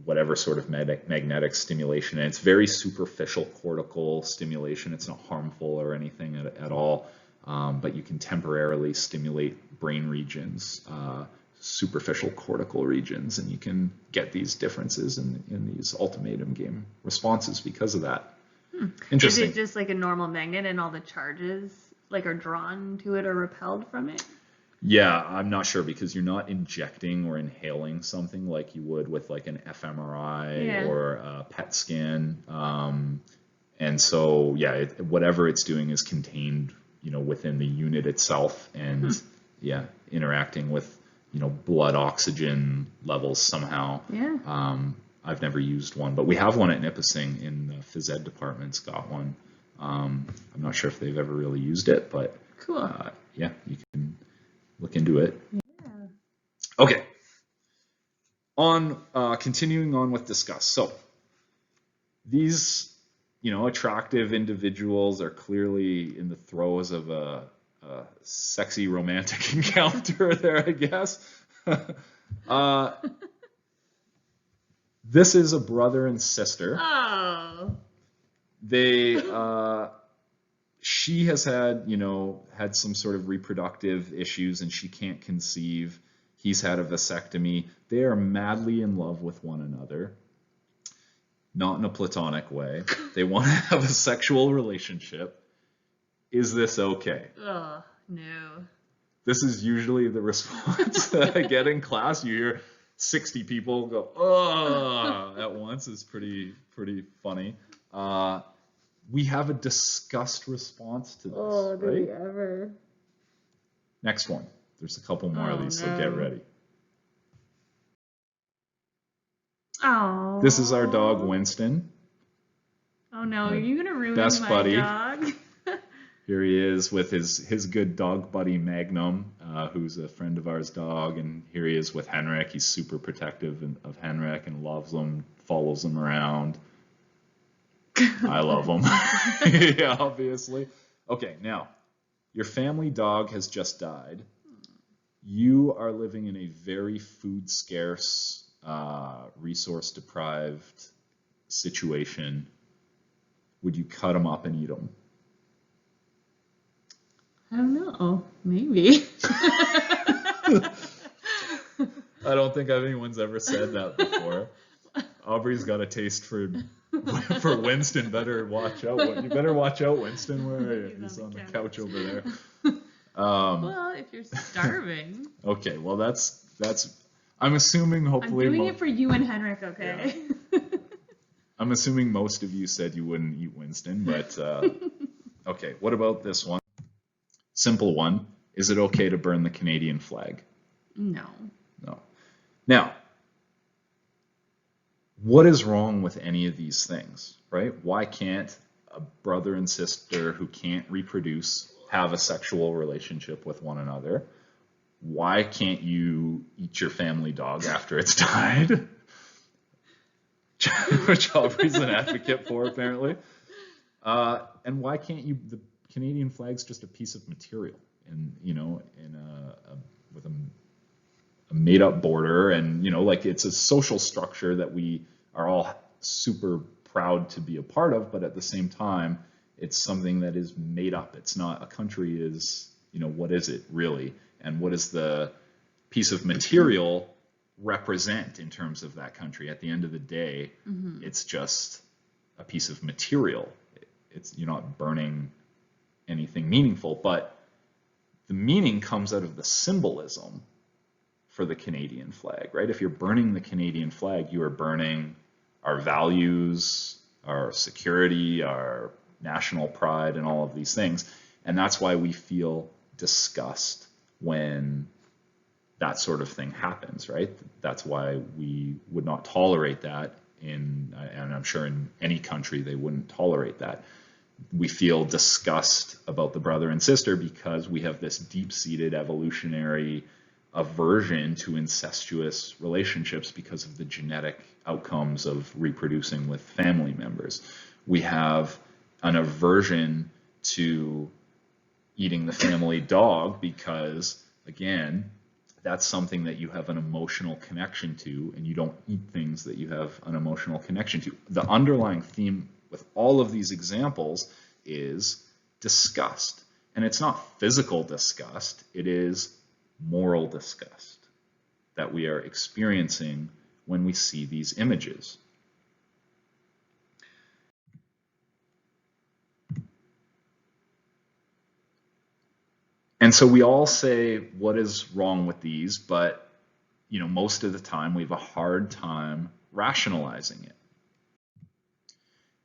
whatever sort of magnetic stimulation. And it's very superficial cortical stimulation. It's not harmful or anything at all, but you can temporarily stimulate brain regions, superficial cortical regions, and you can get these differences in these ultimatum game responses because of that. Interesting. Is it just like a normal magnet and all the charges like are drawn to it or repelled from it? Yeah, I'm not sure because you're not injecting or inhaling something like you would with like an fMRI or a PET scan. And so, yeah, whatever it's doing is contained, you know, within the unit itself and yeah, interacting with, you know, blood oxygen levels somehow. Yeah. I've never used one, but we have one at Nipissing in the phys ed department's got one. I'm not sure if they've ever really used it, but cool. Yeah, you can look into it. Yeah. Okay. On continuing on with discuss. So these, you know, attractive individuals are clearly in the throes of a sexy romantic encounter there, I guess. This is a brother and sister. Oh. They, she has had, you know, had some sort of reproductive issues and she can't conceive. He's had a vasectomy. They are madly in love with one another. Not in a platonic way. They want to have a sexual relationship. Is this okay? Oh, no. This is usually the response that I get in class. You hear 60 people go, oh, at once. Is pretty funny. We have a disgust response to this, oh, did right? we ever? Next one. There's a couple more of these, so get ready. Oh. This is our dog, Winston. Oh no, are you gonna ruin best my buddy. dog? Here he is with his good dog buddy Magnum, who's a friend of ours dog, and here he is with Henrik. He's super protective of Henrik and loves him, follows him around. I love him. Yeah, obviously. Okay, now, your family dog has just died. You are living in a very food scarce, resource deprived situation. Would you cut him up and eat him? I don't know. Maybe. I don't think anyone's ever said that before. Aubrey's got a taste for Winston. Better watch out. You better watch out, Winston. Where are you? He's on the couch over there. Well, if you're starving. Okay, well that's. I'm assuming hopefully. I'm doing it for you and Henrik, okay? Yeah. I'm assuming most of you said you wouldn't eat Winston, but okay. What about this one? Simple one. Is it okay to burn the Canadian flag? No. No. Now, what is wrong with any of these things, right? Why can't a brother and sister who can't reproduce have a sexual relationship with one another? Why can't you eat your family dog after it's died? Which Aubrey's an advocate for, apparently. And why can't you? The Canadian flag's just a piece of material, and with a made-up border, and like it's a social structure that we are all super proud to be a part of, but at the same time, it's something that is made up. It's not a country. Is what is it really, and what does the piece of material represent in terms of that country? At the end of the day, it's just a piece of material. You're not burning anything meaningful, but the meaning comes out of the symbolism for the Canadian flag, right? If you're burning the Canadian flag, you are burning our values, our security, our national pride, and all of these things. And that's why we feel disgust when that sort of thing happens, right? That's why we would not tolerate that and I'm sure in any country they wouldn't tolerate that. We feel disgust about the brother and sister because we have this deep-seated evolutionary aversion to incestuous relationships because of the genetic outcomes of reproducing with family members. We have an aversion to eating the family dog because, again, that's something that you have an emotional connection to, and you don't eat things that you have an emotional connection to. The underlying theme with all of these examples is disgust. And it's not physical disgust, it is moral disgust that we are experiencing when we see these images. And so we all say, what is wrong with these? But, most of the time we have a hard time rationalizing it.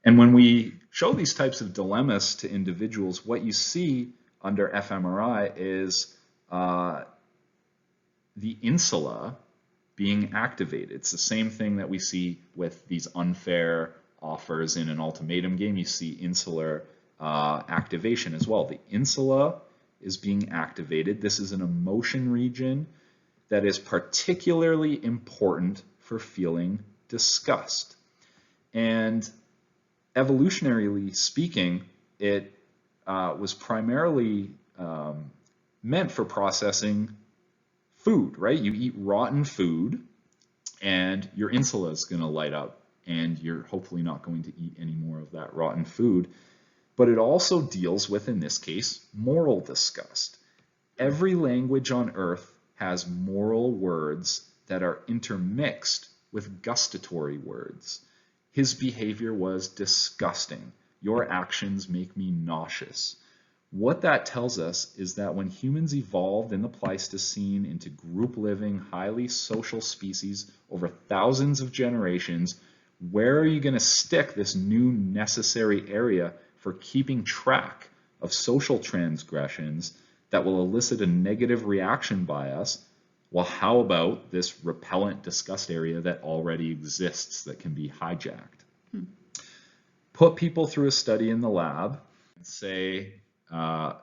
And when we show these types of dilemmas to individuals, what you see under fMRI is the insula being activated. It's the same thing that we see with these unfair offers in an ultimatum game. You see insular activation as well. The insula is being activated. This is an emotion region that is particularly important for feeling disgust. And evolutionarily speaking, it was primarily meant for processing food, right? You eat rotten food and your insula is going to light up and you're hopefully not going to eat any more of that rotten food. But it also deals with, in this case, moral disgust. Every language on earth has moral words that are intermixed with gustatory words. His behavior was disgusting. Your actions make me nauseous. What that tells us is that when humans evolved in the Pleistocene into group living, highly social species over thousands of generations, where are you going to stick this new necessary area for keeping track of social transgressions that will elicit a negative reaction by us? Well, how about this repellent disgust area that already exists that can be hijacked? Put people through a study in the lab and say, so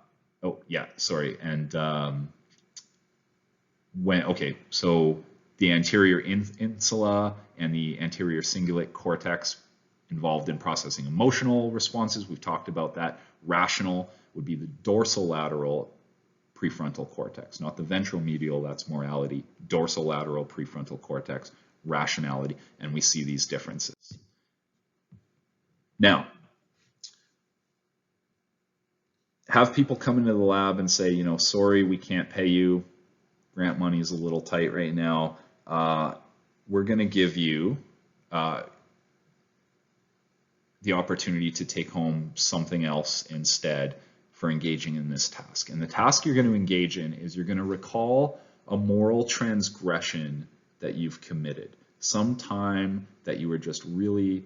the anterior insula and the anterior cingulate cortex involved in processing emotional responses. We've talked about that. Rational would be the dorsolateral prefrontal cortex, not the ventromedial, that's morality. Dorsolateral prefrontal cortex, rationality, and we see these differences. Now, have people come into the lab and say, sorry, we can't pay you. Grant money is a little tight right now. We're going to give you the opportunity to take home something else instead for engaging in this task. And the task you're going to engage in is you're going to recall a moral transgression that you've committed, some time that you were just really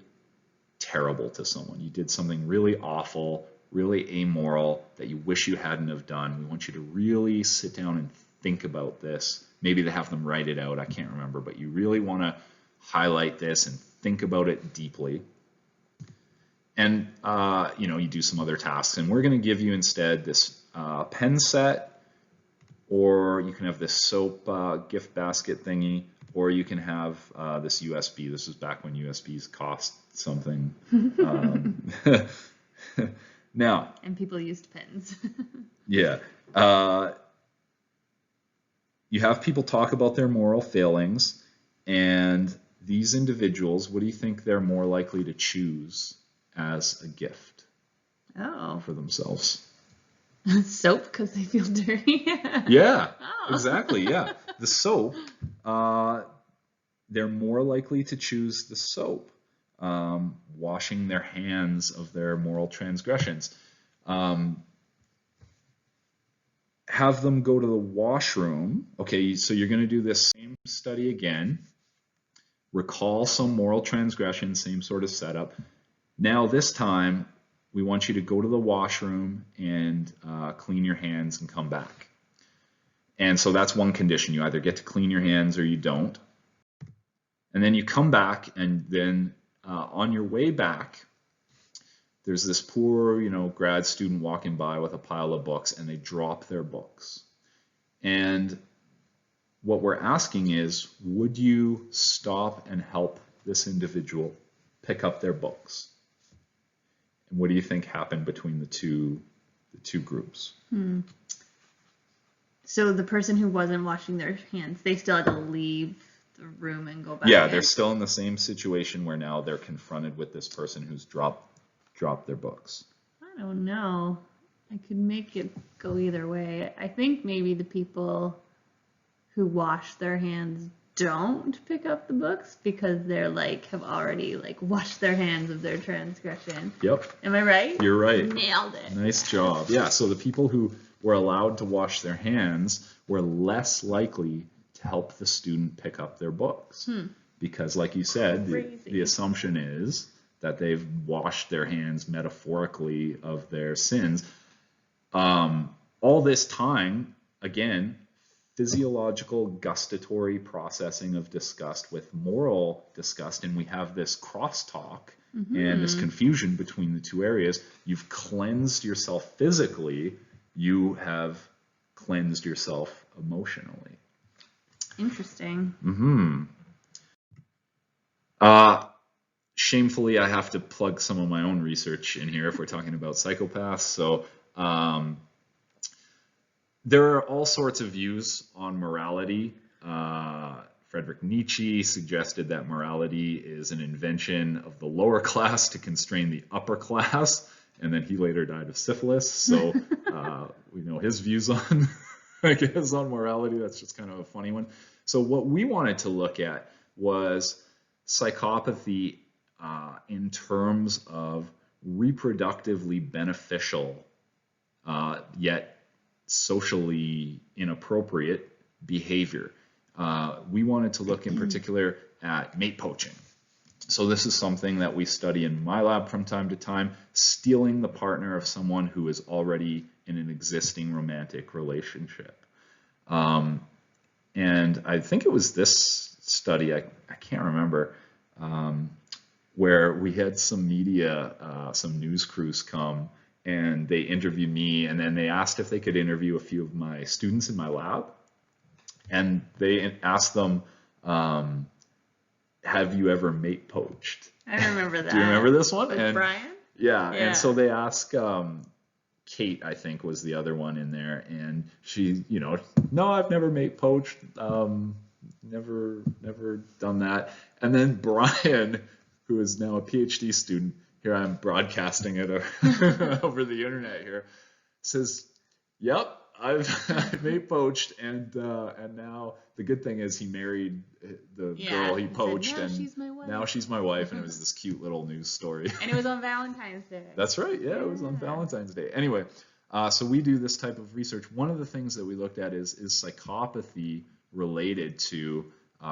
terrible to someone. You did something really awful, really amoral that you wish you hadn't have done. We want you to really sit down and think about this. Maybe they have them write it out, I can't remember, but you really want to highlight this and think about it deeply. And you do some other tasks, and we're going to give you instead this pen set, or you can have this soap gift basket thingy, or you can have this USB. This is back when USBs cost something. Now, and people used pens. Yeah. You have people talk about their moral failings, and these individuals, what do you think they're more likely to choose as a gift for themselves? Soap, because they feel dirty. Yeah, exactly. Yeah, the soap. They're more likely to choose the soap, washing their hands of their moral transgressions. Have them go to the washroom. Okay, so you're going to do this same study again. Recall some moral transgression, same sort of setup. Now this time, we want you to go to the washroom and clean your hands and come back. And so that's one condition. You either get to clean your hands or you don't. And then you come back, and then on your way back, there's this poor, grad student walking by with a pile of books, and they drop their books. And what we're asking is, would you stop and help this individual pick up their books? And what do you think happened between the two groups? So the person who wasn't washing their hands, they still had to leave the room and go back Yeah, in? they're still in the same situation where now they're confronted with this person who's dropped their books. I don't know. I could make it go either way. I think maybe the people who wash their hands don't pick up the books because they're like have already like washed their hands of their transgression. Yep. Am I right? You're right. Nailed it. Nice job. Yeah, so the people who were allowed to wash their hands were less likely to help the student pick up their books. Because like you said, the assumption is that they've washed their hands metaphorically of their sins. All this time, again, physiological gustatory processing of disgust with moral disgust, and we have this crosstalk and this confusion between the two areas. You've cleansed yourself physically, you have cleansed yourself emotionally. Interesting. Shamefully, I have to plug some of my own research in here if we're talking about psychopaths. So there are all sorts of views on morality. Friedrich Nietzsche suggested that morality is an invention of the lower class to constrain the upper class, and then he later died of syphilis. So we know his views on, I guess, on morality. That's just kind of a funny one. So what we wanted to look at was psychopathy in terms of reproductively beneficial yet socially inappropriate behavior. We wanted to look in particular at mate poaching. So this is something that we study in my lab from time to time, stealing the partner of someone who is already in an existing romantic relationship. And I think it was this study, I can't remember, where we had some media, some news crews come, and they interviewed me, and then they asked if they could interview a few of my students in my lab. And they asked them, have you ever mate poached? I remember that. Do you remember this one? With Brian? Yeah, and so they asked, Kate, I think, was the other one in there, and she, no, I've never mate poached, never done that. And then Brian, who is now a PhD student, here I'm broadcasting it over the internet here, says, yep, I've mate poached, and now the good thing is he married the girl he poached, said, now she's my wife, and it was this cute little news story. And it was on Valentine's Day. That's right, yeah, it was on Valentine's Day. Anyway, so we do this type of research. One of the things that we looked at is psychopathy related to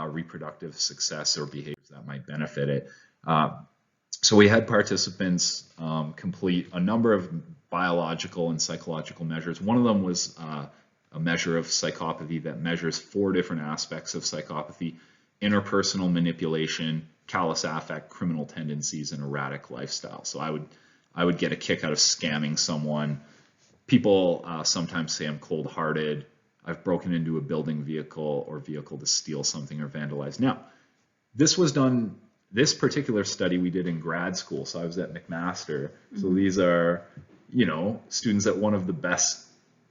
reproductive success or behaviors that might benefit it. So we had participants complete a number of biological and psychological measures. One of them was a measure of psychopathy that measures 4 different aspects of psychopathy: interpersonal manipulation, callous affect, criminal tendencies, and erratic lifestyle. So I would get a kick out of scamming someone. People sometimes say I'm cold-hearted. I've broken into a building vehicle to steal something or vandalize. Now, this particular study we did in grad school, so I was at McMaster. So these are, students at one of the best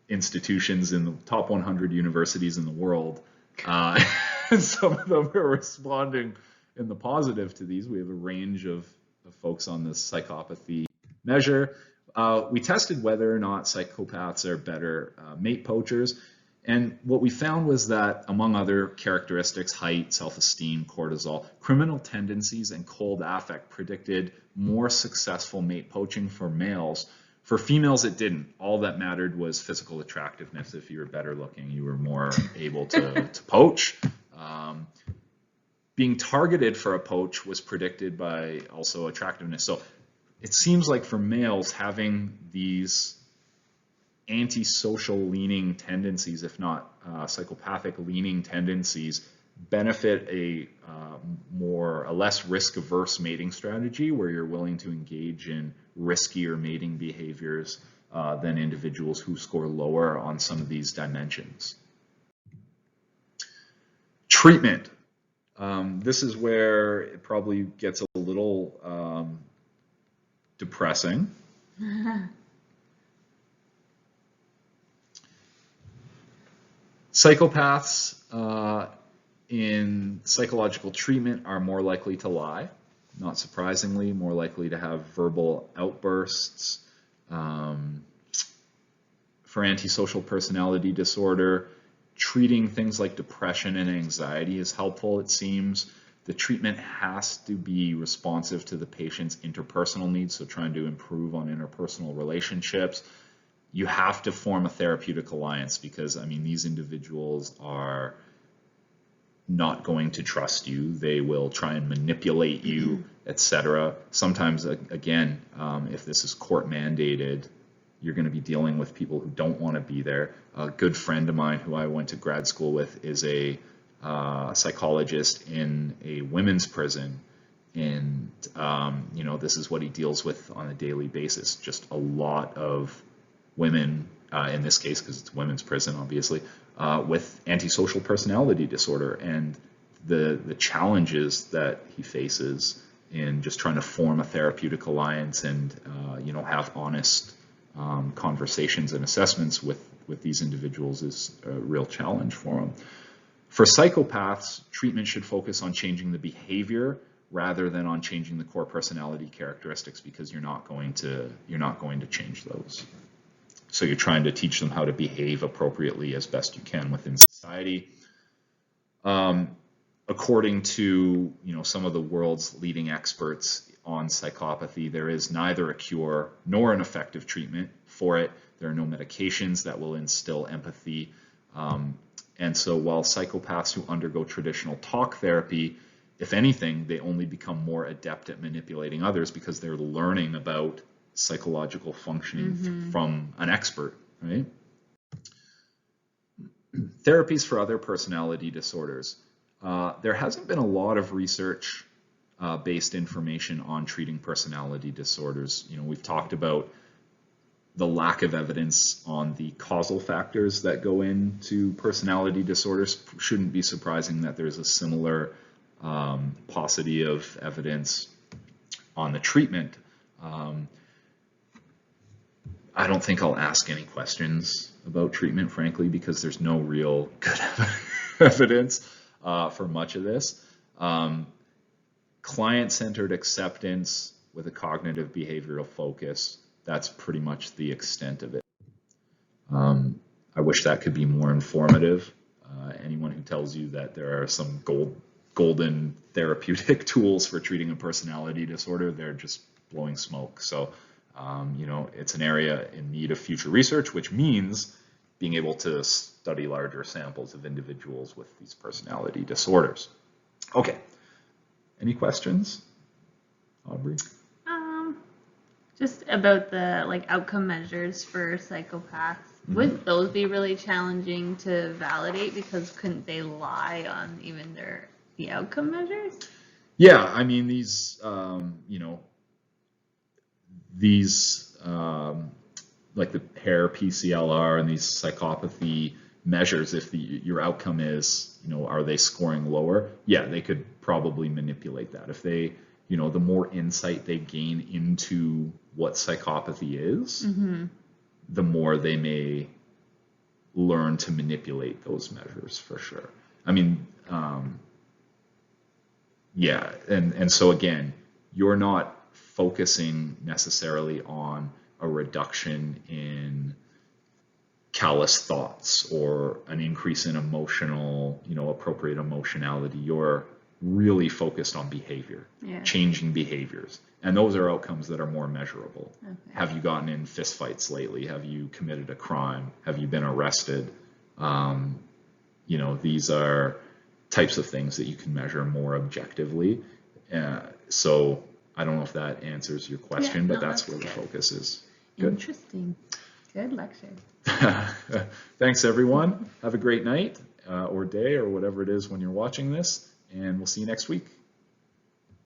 institutions in the top 100 universities in the world. And some of them are responding in the positive to these. We have a range of folks on this psychopathy measure. We tested whether or not psychopaths are better mate poachers. And what we found was that, among other characteristics, height, self-esteem, cortisol, criminal tendencies, and cold affect predicted more successful mate poaching for males. For females, it didn't. All that mattered was physical attractiveness. If you were better looking, you were more able to poach. Being targeted for a poach was predicted by also attractiveness. So it seems like for males, having these antisocial leaning tendencies, if not psychopathic leaning tendencies, benefit a less risk-averse mating strategy where you're willing to engage in riskier mating behaviors than individuals who score lower on some of these dimensions. Treatment. This is where it probably gets a little depressing. Psychopaths in psychological treatment are more likely to lie, not surprisingly, more likely to have verbal outbursts. For antisocial personality disorder, treating things like depression and anxiety is helpful, it seems. The treatment has to be responsive to the patient's interpersonal needs, so trying to improve on interpersonal relationships. You have to form a therapeutic alliance because, I mean, these individuals are not going to trust you. They will try and manipulate you, etc. Sometimes, again, if this is court mandated, you're going to be dealing with people who don't want to be there. A good friend of mine who I went to grad school with is a psychologist in a women's prison, and you know, this is what he deals with on a daily basis. Just a lot of women, in this case, because it's women's prison, obviously, with antisocial personality disorder, and the challenges that he faces in just trying to form a therapeutic alliance and you know, have honest conversations and assessments with these individuals is a real challenge for them. For psychopaths, treatment should focus on changing the behavior rather than on changing the core personality characteristics, because you're not going to change those. So you're trying to teach them how to behave appropriately as best you can within society. According to, you know, some of the world's leading experts on psychopathy, there is neither a cure nor an effective treatment for it. There are no medications that will instill empathy. And so while psychopaths who undergo traditional talk therapy, if anything, they only become more adept at manipulating others because they're learning about psychological functioning from an expert, right? Therapies for other personality disorders. There hasn't been a lot of research based information on treating personality disorders. You know, we've talked about the lack of evidence on the causal factors that go into personality disorders. Shouldn't be surprising that there's a similar paucity of evidence on the treatment. I don't think I'll ask any questions about treatment, frankly, because there's no real good evidence for much of this. Client-centered acceptance with a cognitive behavioral focus, that's pretty much the extent of it. I wish that could be more informative. Anyone who tells you that there are some golden therapeutic tools for treating a personality disorder, they're just blowing smoke. So, you know, it's an area in need of future research, which means being able to study larger samples of individuals with these personality disorders. Okay, any questions, Aubrey? Just about the outcome measures for psychopaths. Would those be really challenging to validate, because couldn't they lie on even the outcome measures? Yeah, I mean, these you know, these like the hair PCLR and these psychopathy measures, if your outcome is, you know, are they scoring lower? Yeah, they could probably manipulate that. If they, you know, the more insight they gain into what psychopathy is, the more they may learn to manipulate those measures, for sure. I mean, yeah, and so again, you're not focusing necessarily on a reduction in callous thoughts or an increase in emotional, you know, appropriate emotionality. You're really focused on behavior, changing behaviors. And those are outcomes that are more measurable. Okay. Have you gotten in fistfights lately? Have you committed a crime? Have you been arrested? You know, these are types of things that you can measure more objectively. So I don't know if that answers your question, but that's where the focus is. Good. Interesting. Good lecture. Thanks, everyone. Have a great night or day or whatever it is when you're watching this, and we'll see you next week.